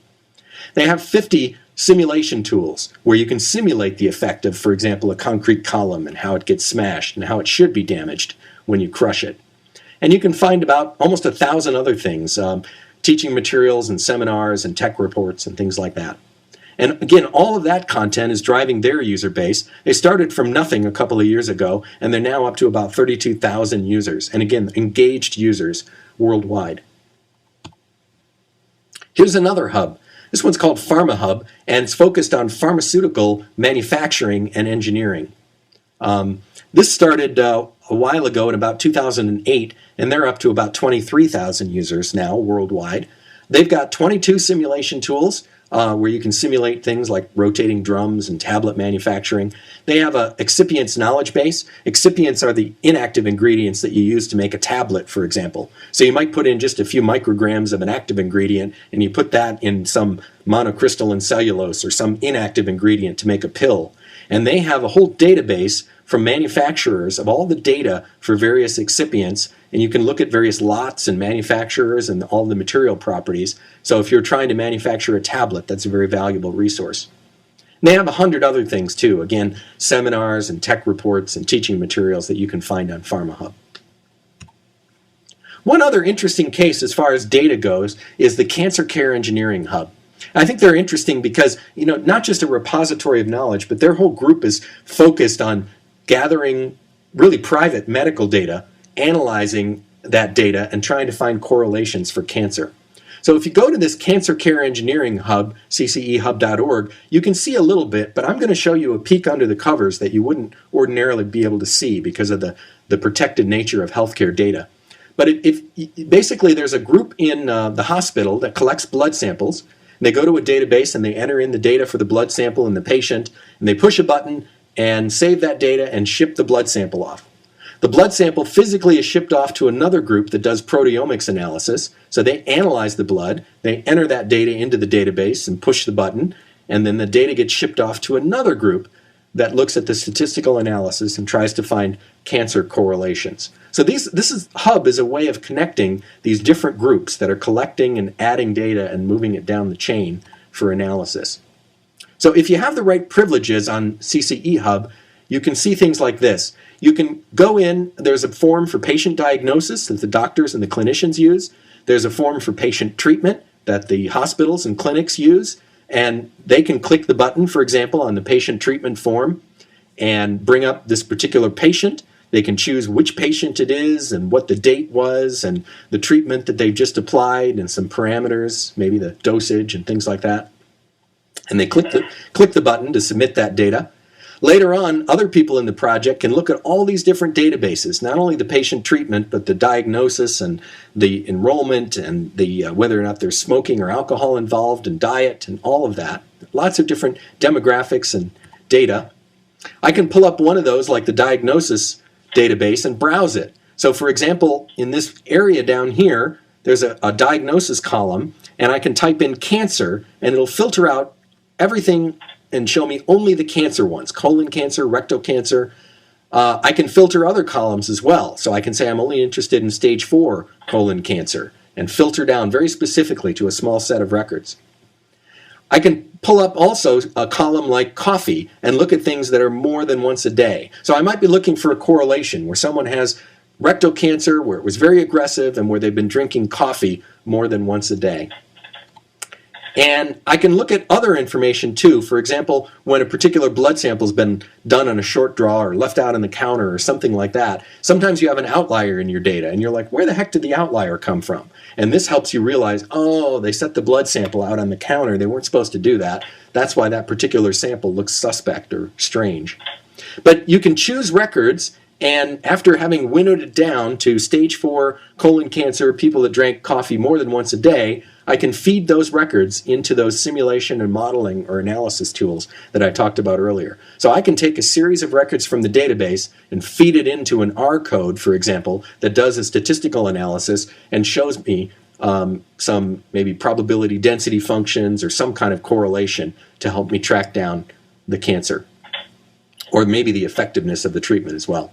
They have 50 simulation tools where you can simulate the effect of, for example, a concrete column and how it gets smashed and how it should be damaged when you crush it. And you can find about almost 1,000 other things. Teaching materials and seminars and tech reports and things like that. And again, all of that content is driving their user base. They started from nothing a couple of years ago, and they're now up to about 32,000 users. And again, engaged users worldwide. Here's another hub. This one's called iemHUB, and it's focused on pharmaceutical manufacturing and engineering. This started a while ago in about 2008, and they're up to about 23,000 users now worldwide. They've got 22 simulation tools where you can simulate things like rotating drums and tablet manufacturing. They have a excipients knowledge base. Excipients are the inactive ingredients that you use to make a tablet, for example. So you might put in just a few micrograms of an active ingredient, and you put that in some monocrystalline cellulose or some inactive ingredient to make a pill. And they have a whole database from manufacturers of all the data for various excipients, and you can look at various lots and manufacturers and all the material properties. So if you're trying to manufacture a tablet, that's a very valuable resource. And they have 100 other things too. Again, seminars and tech reports and teaching materials that you can find on iemHUB. One other interesting case as far as data goes is the Cancer Care Engineering Hub. I think they're interesting because, not just a repository of knowledge, but their whole group is focused on gathering really private medical data, analyzing that data, and trying to find correlations for cancer. So if you go to this Cancer Care Engineering Hub, ccehub.org, you can see a little bit, but I'm going to show you a peek under the covers that you wouldn't ordinarily be able to see because of the protected nature of healthcare data. But basically there's a group in the hospital that collects blood samples. And they go to a database and they enter in the data for the blood sample and the patient, and they push a button and save that data and ship the blood sample off. The blood sample physically is shipped off to another group that does proteomics analysis. So they analyze the blood, they enter that data into the database and push the button, and then the data gets shipped off to another group that looks at the statistical analysis and tries to find cancer correlations. So this hub is a way of connecting these different groups that are collecting and adding data and moving it down the chain for analysis. So if you have the right privileges on iemHUB, you can see things like this. You can go in, there's a form for patient diagnosis that the doctors and the clinicians use. There's a form for patient treatment that the hospitals and clinics use. And they can click the button, for example, on the patient treatment form and bring up this particular patient. They can choose which patient it is and what the date was and the treatment that they've just applied and some parameters, maybe the dosage and things like that. And they click the button to submit that data. Later on, other people in the project can look at all these different databases, not only the patient treatment, but the diagnosis and the enrollment and the whether or not there's smoking or alcohol involved and diet and all of that. Lots of different demographics and data. I can pull up one of those, like the diagnosis database, and browse it. So for example, in this area down here, there's a diagnosis column, and I can type in cancer, and it'll filter out everything and show me only the cancer ones, colon cancer, rectal cancer. I can filter other columns as well. So I can say I'm only interested in stage 4 colon cancer and filter down very specifically to a small set of records. I can pull up also a column like coffee and look at things that are more than once a day. So I might be looking for a correlation where someone has rectal cancer, where it was very aggressive, and where they've been drinking coffee more than once a day. And I can look at other information too. For example, when a particular blood sample has been done on a short draw or left out on the counter or something like that, sometimes you have an outlier in your data and you're like, where the heck did the outlier come from? And this helps you realize, oh, they set the blood sample out on the counter. They weren't supposed to do that. That's why that particular sample looks suspect or strange. But you can choose records, and after having winnowed it down to stage 4 colon cancer, people that drank coffee more than once a day, I can feed those records into those simulation and modeling or analysis tools that I talked about earlier. So I can take a series of records from the database and feed it into an R code, for example, that does a statistical analysis and shows me some maybe probability density functions or some kind of correlation to help me track down the cancer, or maybe the effectiveness of the treatment as well.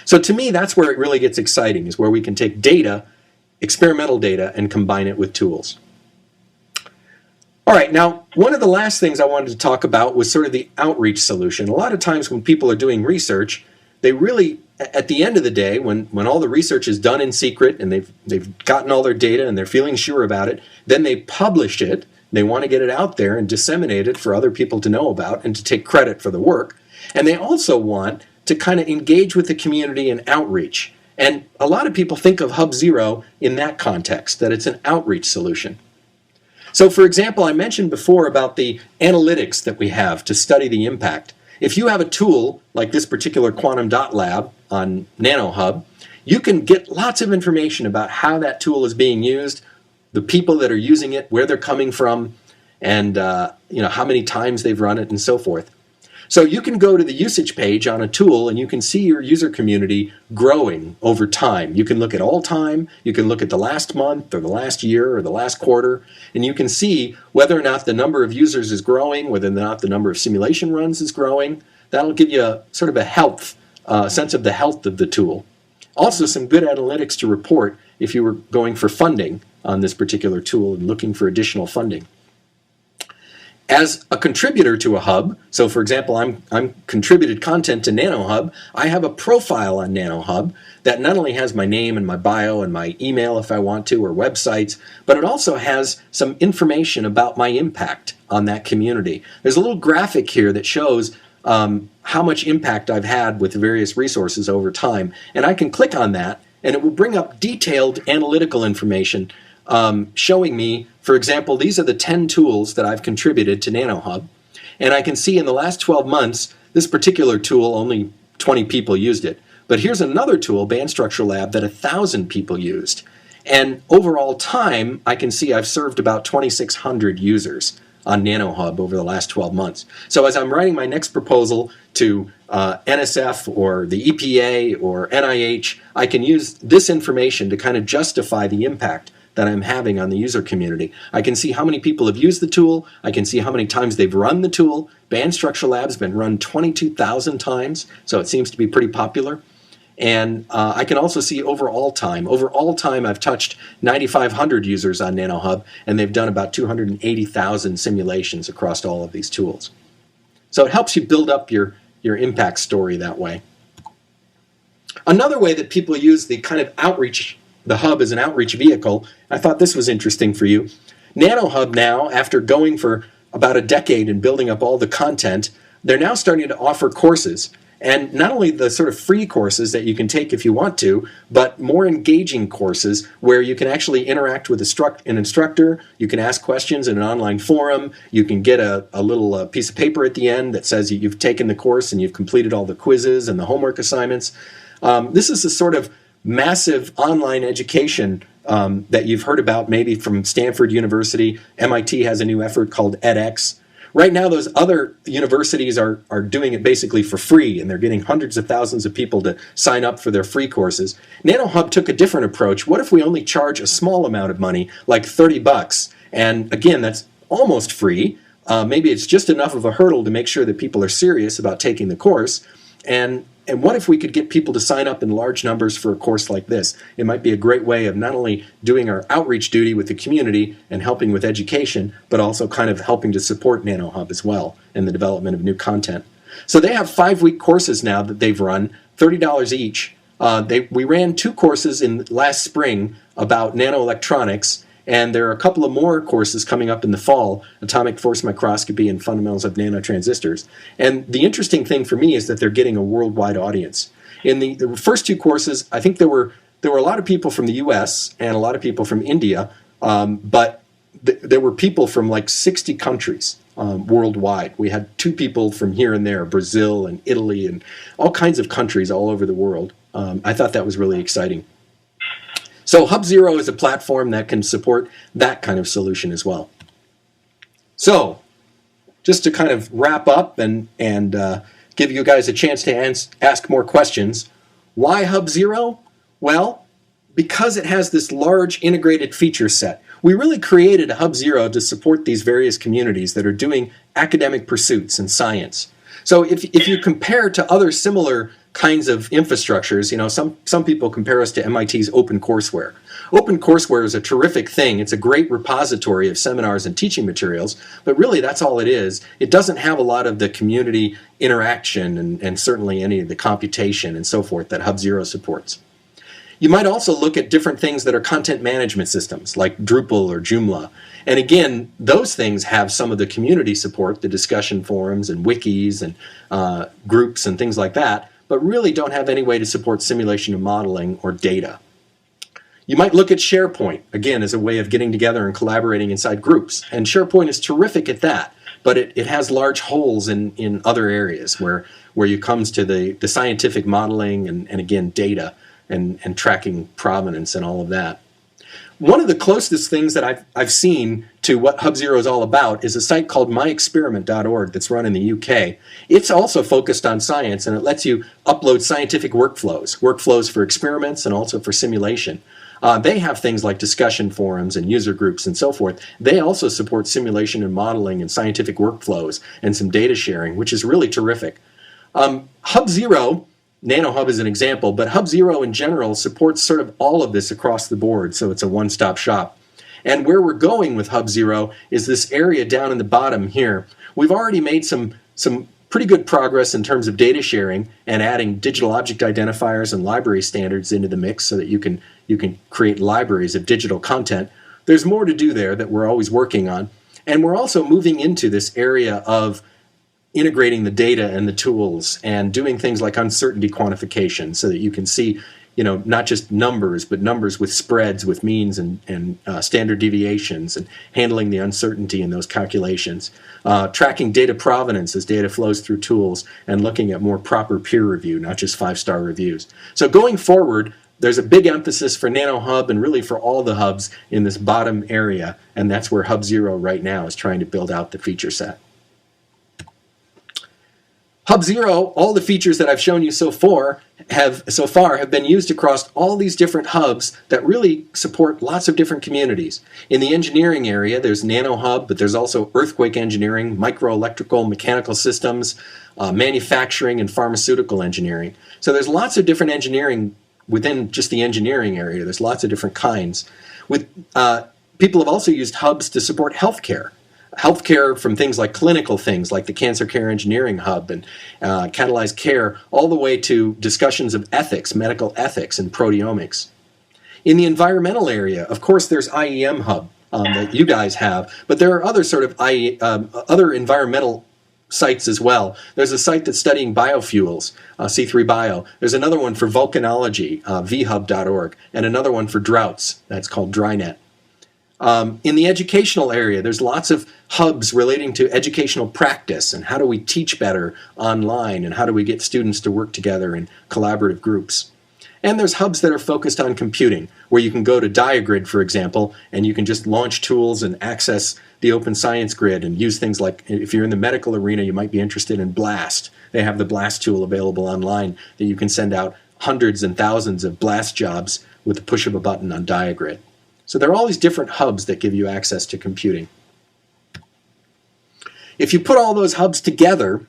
So to me, that's where it really gets exciting, is where we can take data, experimental data, and combine it with tools. All right, now one of the last things I wanted to talk about was sort of the outreach solution. A lot of times when people are doing research, they really, at the end of the day, when all the research is done in secret and they've gotten all their data and they're feeling sure about it, then they publish it. They want to get it out there and disseminate it for other people to know about and to take credit for the work. And they also want to kind of engage with the community in outreach. And a lot of people think of Hub Zero in that context, that it's an outreach solution. So for example, I mentioned before about the analytics that we have to study the impact. If you have a tool like this particular quantum dot lab on iemHUB, you can get lots of information about how that tool is being used, the people that are using it, where they're coming from, and how many times they've run it, and so forth. So you can go to the usage page on a tool and you can see your user community growing over time. You can look at all time, you can look at the last month or the last year or the last quarter, and you can see whether or not the number of users is growing, whether or not the number of simulation runs is growing. That'll give you a sort of a sense of the health of the tool. Also some good analytics to report if you were going for funding on this particular tool and looking for additional funding. As a contributor to a hub, so for example, I'm contributed content to iemHUB, I have a profile on iemHUB that not only has my name and my bio and my email if I want to, or websites, but it also has some information about my impact on that community. There's a little graphic here that shows how much impact I've had with various resources over time, and I can click on that and it will bring up detailed analytical information showing me, for example, these are the 10 tools that I've contributed to iemHUB, and I can see in the last 12 months, this particular tool, only 20 people used it. But here's another tool, Band Structure Lab, that 1,000 people used. And overall time, I can see I've served about 2,600 users on iemHUB over the last 12 months. So as I'm writing my next proposal to NSF or the EPA or NIH, I can use this information to kind of justify the impact that I'm having on the user community. I can see how many people have used the tool. I can see how many times they've run the tool. Band Structure Lab's been run 22,000 times, so it seems to be pretty popular. And I can also see overall time. Overall time, I've touched 9,500 users on iemHUB, and they've done about 280,000 simulations across all of these tools. So it helps you build up your impact story that way. Another way that people use the kind of outreach, the hub as an outreach vehicle, I thought this was interesting for you. iemHUB now, after going for about a decade and building up all the content, they're now starting to offer courses. And not only the sort of free courses that you can take if you want to, but more engaging courses where you can actually interact with an instructor, you can ask questions in an online forum, you can get a little piece of paper at the end that says you've taken the course and you've completed all the quizzes and the homework assignments. This is a sort of massive online education that you've heard about maybe from Stanford University. MIT has a new effort called edX. Right now, those other universities are doing it basically for free, and they're getting hundreds of thousands of people to sign up for their free courses. NanoHub took a different approach. What if we only charge a small amount of money, like $30? And again, that's almost free. Maybe it's just enough of a hurdle to make sure that people are serious about taking the course. And what if we could get people to sign up in large numbers for a course like this? It might be a great way of not only doing our outreach duty with the community and helping with education, but also kind of helping to support NanoHub as well in the development of new content. So they have 5-week courses now that they've run, $30 each. We ran 2 courses in last spring about nanoelectronics, and there are a couple of more courses coming up in the fall, atomic force microscopy and fundamentals of nanotransistors. And the interesting thing for me is that they're getting a worldwide audience. In the first 2 courses, I think there were a lot of people from the US and a lot of people from India, but there were people from like 60 countries worldwide. We had 2 people from here and there, Brazil and Italy and all kinds of countries all over the world. I thought that was really exciting. So Hub Zero is a platform that can support that kind of solution as well. So just to kind of wrap up and give you guys a chance to ask more questions, why Hub Zero? Well, because it has this large integrated feature set. We really created Hub Zero to support these various communities that are doing academic pursuits in science. So if you compare to other similar kinds of infrastructures, some people compare us to MIT's OpenCourseWare. OpenCourseWare is a terrific thing. It's a great repository of seminars and teaching materials, but really that's all it is. It doesn't have a lot of the community interaction and certainly any of the computation and so forth that Hub Zero supports. You might also look at different things that are content management systems like Drupal or Joomla. And again, those things have some of the community support, the discussion forums and wikis and groups and things like that, but really don't have any way to support simulation and modeling or data. You might look at SharePoint, again, as a way of getting together and collaborating inside groups. And SharePoint is terrific at that, but it has large holes in other areas where you comes to the scientific modeling and again, data and tracking provenance and all of that. One of the closest things that I've seen to what Hub Zero is all about is a site called myexperiment.org that's run in the UK. It's also focused on science, and it lets you upload scientific workflows for experiments and also for simulation. They have things like discussion forums and user groups and so forth. They also support simulation and modeling and scientific workflows and some data sharing, which is really terrific. Hub Zero, NanoHub is an example, but Hub Zero in general supports sort of all of this across the board, so it's a one-stop shop. And where we're going with Hub Zero is this area down in the bottom here. We've already made some pretty good progress in terms of data sharing and adding digital object identifiers and library standards into the mix so that you can create libraries of digital content. There's more to do there that we're always working on. And we're also moving into this area of integrating the data and the tools and doing things like uncertainty quantification so that you can see, not just numbers, but numbers with spreads, with means and standard deviations, and handling the uncertainty in those calculations. Tracking data provenance as data flows through tools and looking at more proper peer review, not just 5-star reviews. So going forward, there's a big emphasis for NanoHub and really for all the hubs in this bottom area, and that's where Hub Zero right now is trying to build out the feature set. Hub Zero, all the features that I've shown you so far have been used across all these different hubs that really support lots of different communities. In the engineering area, there's NanoHub, but there's also earthquake engineering, microelectrical, mechanical systems, manufacturing, and pharmaceutical engineering. So there's lots of different engineering within just the engineering area. There's lots of different kinds. People have also used hubs to support healthcare. Healthcare from things like clinical things like the Cancer Care Engineering Hub and Catalyzed Care, all the way to discussions of ethics, medical ethics, and proteomics. In the environmental area, of course, there's iemHUB that you guys have, but there are other sort of other environmental sites as well. There's a site that's studying biofuels, C3 Bio. There's another one for volcanology, vhub.org, and another one for droughts. That's called DryNet. In the educational area, there's lots of hubs relating to educational practice and how do we teach better online and how do we get students to work together in collaborative groups. And there's hubs that are focused on computing, where you can go to Diagrid, for example, and you can just launch tools and access the Open Science Grid and use things like, if you're in the medical arena, you might be interested in BLAST. They have the BLAST tool available online that you can send out hundreds and thousands of BLAST jobs with the push of a button on Diagrid. So there are all these different hubs that give you access to computing. If you put all those hubs together,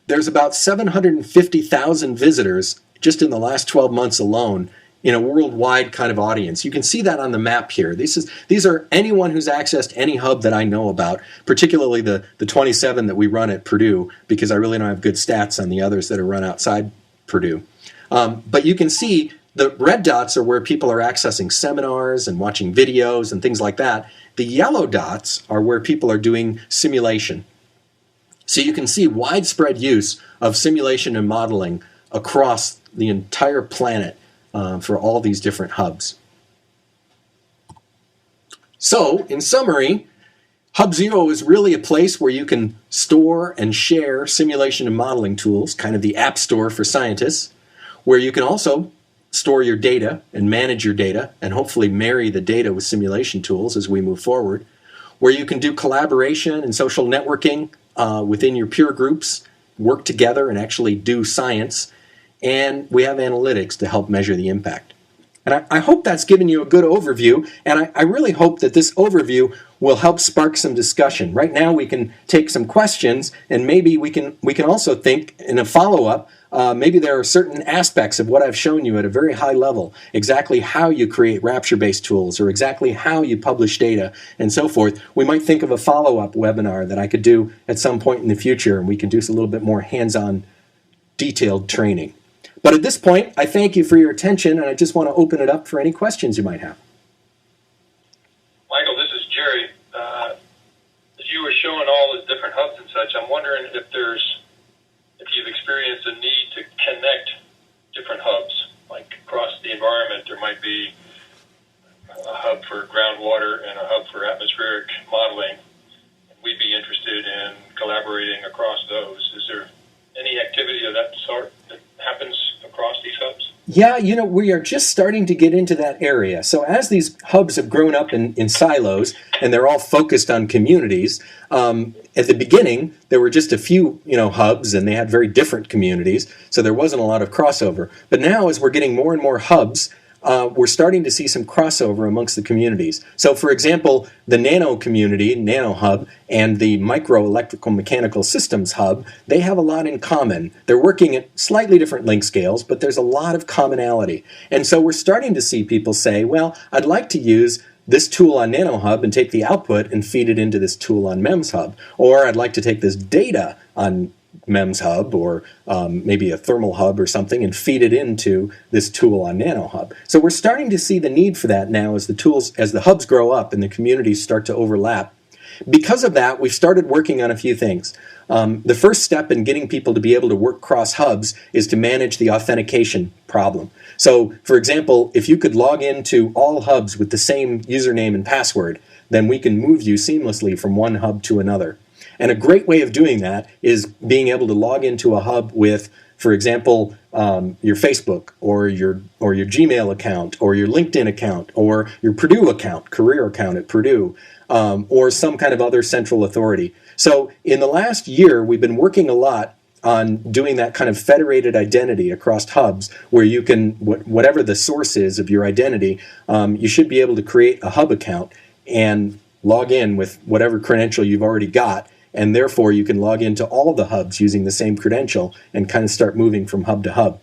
there's about 750,000 visitors just in the last 12 months alone in a worldwide kind of audience. You can see that on the map here. These are anyone who's accessed any hub that I know about, particularly the 27 that we run at Purdue, because I really don't have good stats on the others that are run outside Purdue. But you can see the red dots are where people are accessing seminars and watching videos and things like that. The yellow dots are where people are doing simulation. So you can see widespread use of simulation and modeling across the entire planet for all these different hubs. So, in summary, Hub Zero is really a place where you can store and share simulation and modeling tools, kind of the app store for scientists, where you can also store your data and manage your data and hopefully marry the data with simulation tools as we move forward, where you can do collaboration and social networking within your peer groups, work together and actually do science, and we have analytics to help measure the impact. And I hope that's given you a good overview, and I really hope that this overview will help spark some discussion. Right now we can take some questions, and maybe we can also think in a follow-up, maybe there are certain aspects of what I've shown you at a very high level, exactly how you create Rapture-based tools, or exactly how you publish data, and so forth. We might think of a follow-up webinar that I could do at some point in the future, and we can do a little bit more hands-on detailed training. But at this point, I thank you for your attention, and I just want to open it up for any questions you might have. Michael, this is Jerry. As you were showing all the different hubs and such, I'm wondering if you've experienced a need to connect different hubs, like across the environment. There might be a hub for groundwater and a hub for atmospheric modeling. We'd be interested in collaborating across those. Is there any activity of that sort that happens across these hubs? Yeah, we are just starting to get into that area. So as these hubs have grown up in silos, and they're all focused on communities, at the beginning, there were just a few, hubs, and they had very different communities, so there wasn't a lot of crossover. But now, as we're getting more and more hubs, we're starting to see some crossover amongst the communities. So, for example, the Nano community, Nano Hub, and the Micro Electrical Mechanical Systems Hub, they have a lot in common. They're working at slightly different length scales, but there's a lot of commonality. And so we're starting to see people say, well, I'd like to use this tool on Nano Hub and take the output and feed it into this tool on MEMS Hub. Or I'd like to take this data on MEMS Hub or maybe a thermal hub or something and feed it into this tool on Nano Hub. So we're starting to see the need for that now as the hubs grow up and the communities start to overlap. Because of that, we've started working on a few things. The first step in getting people to be able to work cross hubs is to manage the authentication problem. So, for example, if you could log into all hubs with the same username and password, then we can move you seamlessly from one hub to another. And a great way of doing that is being able to log into a hub with, for example, your Facebook or your Gmail account or your LinkedIn account or your Purdue account, career account at Purdue, or some kind of other central authority. So in the last year, we've been working a lot on doing that kind of federated identity across hubs where you can, whatever the source is of your identity, you should be able to create a hub account and log in with whatever credential you've already got, and therefore you can log into all the hubs using the same credential and kind of start moving from hub to hub.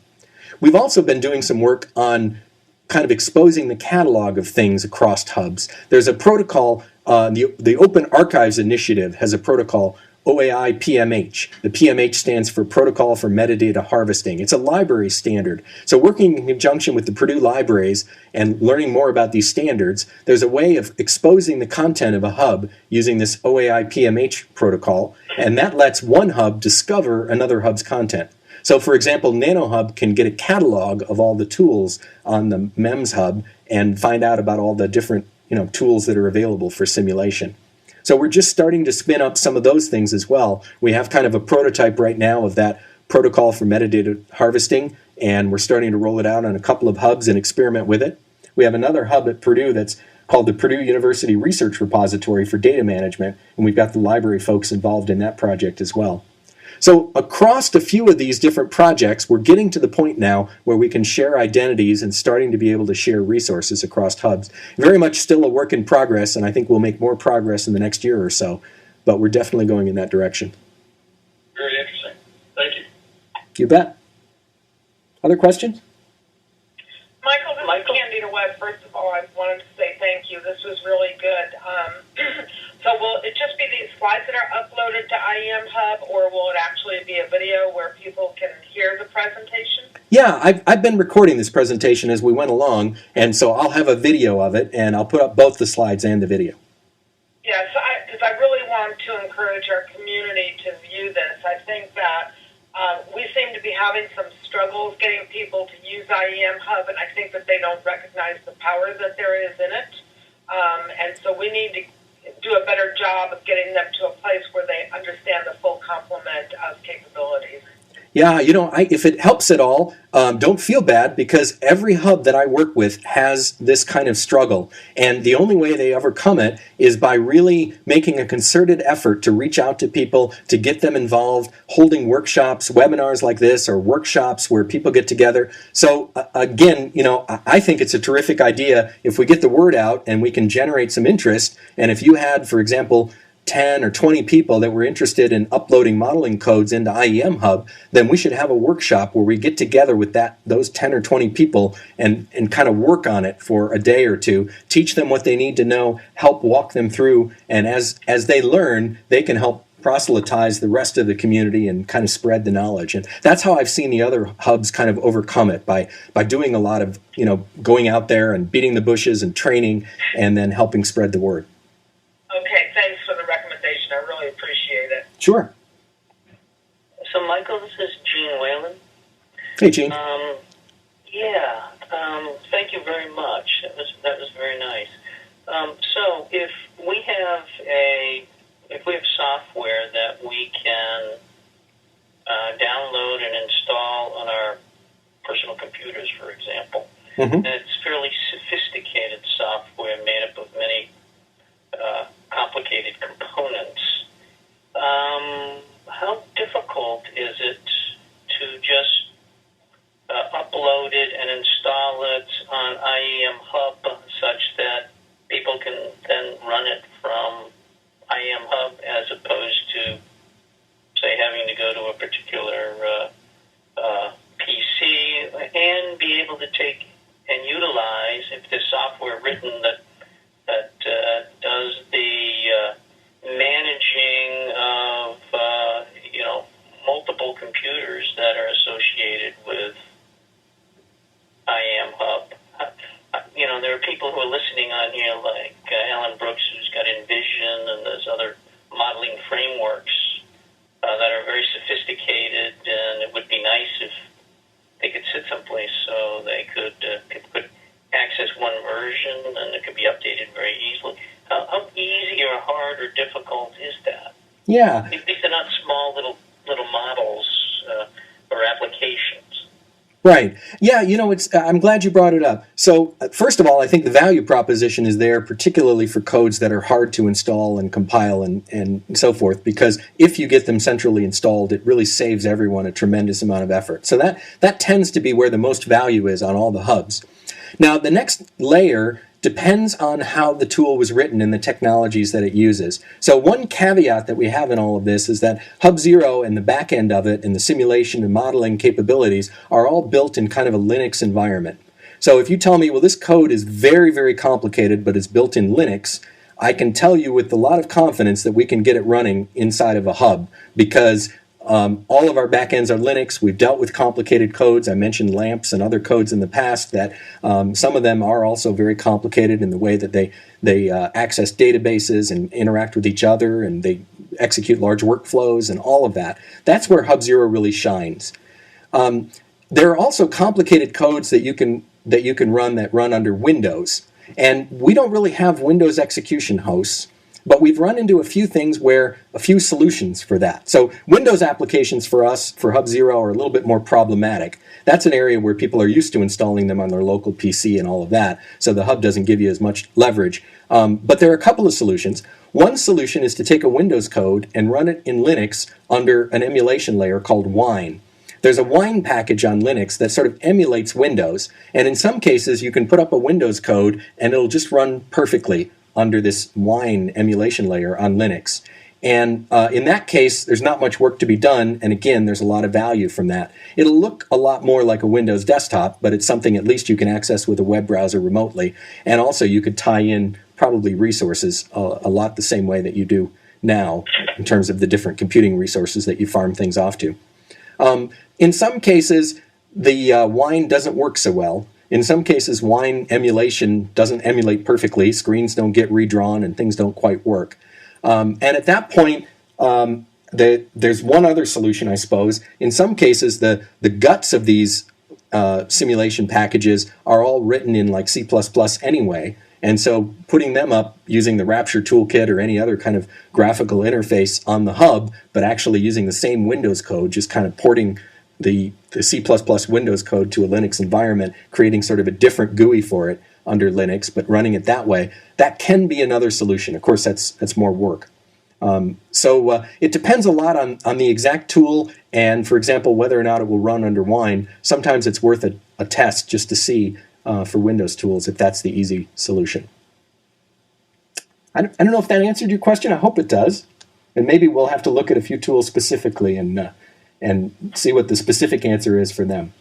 We've also been doing some work on kind of exposing the catalog of things across hubs. There's a protocol, the Open Archives Initiative has a protocol, OAI PMH. The PMH stands for Protocol for Metadata Harvesting. It's a library standard. So working in conjunction with the Purdue libraries and learning more about these standards, there's a way of exposing the content of a hub using this OAI PMH protocol, and that lets one hub discover another hub's content. So for example, iemHUB can get a catalog of all the tools on the MEMS hub and find out about all the different tools that are available for simulation. So we're just starting to spin up some of those things as well. We have kind of a prototype right now of that protocol for metadata harvesting, and we're starting to roll it out on a couple of hubs and experiment with it. We have another hub at Purdue that's called the Purdue University Research Repository for Data Management, and we've got the library folks involved in that project as well. So across a few of these different projects, we're getting to the point now where we can share identities and starting to be able to share resources across hubs. Very much still a work in progress, and I think we'll make more progress in the next year or so, but we're definitely going in that direction. Very interesting. Thank you. You bet. Other questions? Michael, this is Candida West. First of all, I wanted to say thank you. This was really good. So will it just be these slides that are uploaded to iemHUB, or will it actually be a video where people can hear the presentation? Yeah, I've been recording this presentation as we went along, and so I'll have a video of it, and I'll put up both the slides and the video. Yeah, because I really want to encourage our community to view this. I think that we seem to be having some struggles getting people to use iemHUB, and I think that they don't recognize the power that there is in it. And so we need to do a better job of getting them to a place where they understand the full complement of capabilities. Yeah, if it helps at all, don't feel bad, because every hub that I work with has this kind of struggle. And the only way they overcome it is by really making a concerted effort to reach out to people, to get them involved, holding workshops, webinars like this, or workshops where people get together. So again, I think it's a terrific idea if we get the word out and we can generate some interest. And if you had, for example, 10 or 20 people that were interested in uploading modeling codes into iemHUB, then we should have a workshop where we get together with those 10 or 20 people and kind of work on it for a day or two, teach them what they need to know, help walk them through, and as they learn, they can help proselytize the rest of the community and kind of spread the knowledge. And that's how I've seen the other hubs kind of overcome it, by doing a lot of, going out there and beating the bushes and training and then helping spread the word. Okay, thanks for the recommendation. I really appreciate it. Sure. So, Michael, this is Gene Whalen. Hey, Gene. Thank you very much. That was very nice. So, if we have software that we can download and install on our personal computers, for example, and it's fairly sophisticated software made up of many complicated components. How difficult is it to just upload it and install it on iemHUB such that people can then run it from iemHUB, as opposed to, say, having to go to a particular PC, and be able to take and utilize, if there's software written that does the managing of multiple computers that are associated with iemHUB. There are people who are listening on here, like Alan Brooks, who's got Envision, and there's other modeling frameworks that are very sophisticated, and it would be nice if they could sit someplace so they could access one version and it could be updated very easily. How easy or hard or difficult is that? Yeah. These are not small little models or applications. Right. Yeah, I'm glad you brought it up. So, first of all, I think the value proposition is there, particularly for codes that are hard to install and compile and so forth, because if you get them centrally installed, it really saves everyone a tremendous amount of effort. So that tends to be where the most value is on all the hubs. Now, the next layer depends on how the tool was written and the technologies that it uses. So one caveat that we have in all of this is that Hub Zero and the back end of it and the simulation and modeling capabilities are all built in kind of a Linux environment. So if you tell me, well, this code is very, very complicated, but it's built in Linux, I can tell you with a lot of confidence that we can get it running inside of a hub because all of our backends are Linux. We've dealt with complicated codes. I mentioned LAMPs and other codes in the past that some of them are also very complicated in the way that they access databases and interact with each other, and they execute large workflows and all of that. That's where Hub Zero really shines. There are also complicated codes that you can run that run under Windows, and we don't really have Windows execution hosts. But we've run into a few solutions for that. So Windows applications for us, for Hub Zero, are a little bit more problematic. That's an area where people are used to installing them on their local PC and all of that, so the hub doesn't give you as much leverage. But there are a couple of solutions. One solution is to take a Windows code and run it in Linux under an emulation layer called Wine. There's a Wine package on Linux that sort of emulates Windows, and in some cases you can put up a Windows code and it'll just run perfectly under this Wine emulation layer on Linux. And in that case, there's not much work to be done, and again, there's a lot of value from that. It'll look a lot more like a Windows desktop, but it's something at least you can access with a web browser remotely, and also you could tie in probably resources a lot the same way that you do now in terms of the different computing resources that you farm things off to. In some cases, the Wine doesn't work so well. In some cases, Wine emulation doesn't emulate perfectly. Screens don't get redrawn and things don't quite work. And at that point, there's one other solution, I suppose. In some cases, the guts of these simulation packages are all written in like C++ anyway. And so putting them up using the Rapture toolkit or any other kind of graphical interface on the hub, but actually using the same Windows code, just kind of porting the C++ Windows code to a Linux environment, creating sort of a different GUI for it under Linux, but running it that way, that can be another solution. Of course, that's more work. So it depends a lot on the exact tool and, for example, whether or not it will run under Wine. Sometimes it's worth a test just to see for Windows tools if that's the easy solution. I don't know if that answered your question. I hope it does. And maybe we'll have to look at a few tools specifically and see what the specific answer is for them.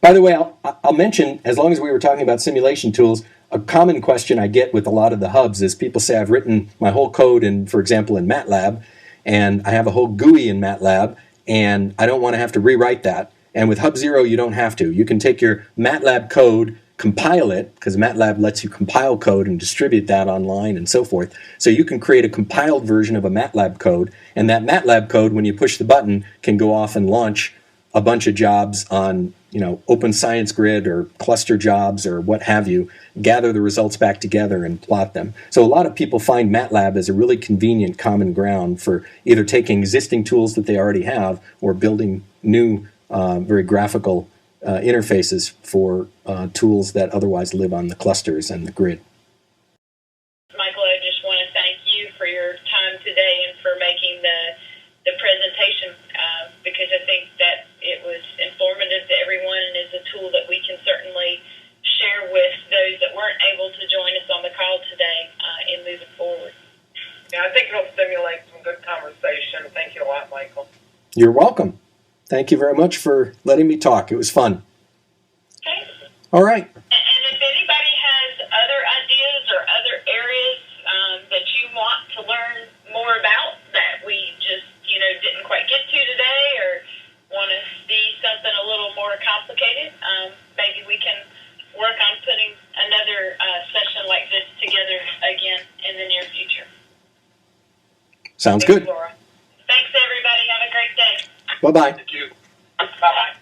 By the way, I'll mention, as long as we were talking about simulation tools, a common question I get with a lot of the hubs is people say I've written my whole code in, for example, in MATLAB, and I have a whole GUI in MATLAB, and I don't want to have to rewrite that. And with Hub Zero, you don't have to. You can take your MATLAB code, compile it, because MATLAB lets you compile code and distribute that online and so forth. So you can create a compiled version of a MATLAB code, and that MATLAB code, when you push the button, can go off and launch a bunch of jobs on, Open Science Grid or cluster jobs or what have you, gather the results back together and plot them. So a lot of people find MATLAB as a really convenient common ground for either taking existing tools that they already have or building new, very graphical interfaces for tools that otherwise live on the clusters and the grid. Michael, I just want to thank you for your time today and for making the presentation because I think that it was informative to everyone and is a tool that we can certainly share with those that weren't able to join us on the call today in moving forward. Yeah, I think it'll stimulate some good conversation. Thank you a lot, Michael. You're welcome. Thank you very much for letting me talk. It was fun. Okay. All right. And if anybody has other ideas or other areas that you want to learn more about that we just, didn't quite get to today or want to see something a little more complicated, maybe we can work on putting another session like this together again in the near future. Sounds good. Laura. Thanks, everybody. Have a great day. Bye-bye. Thank you. Bye-bye.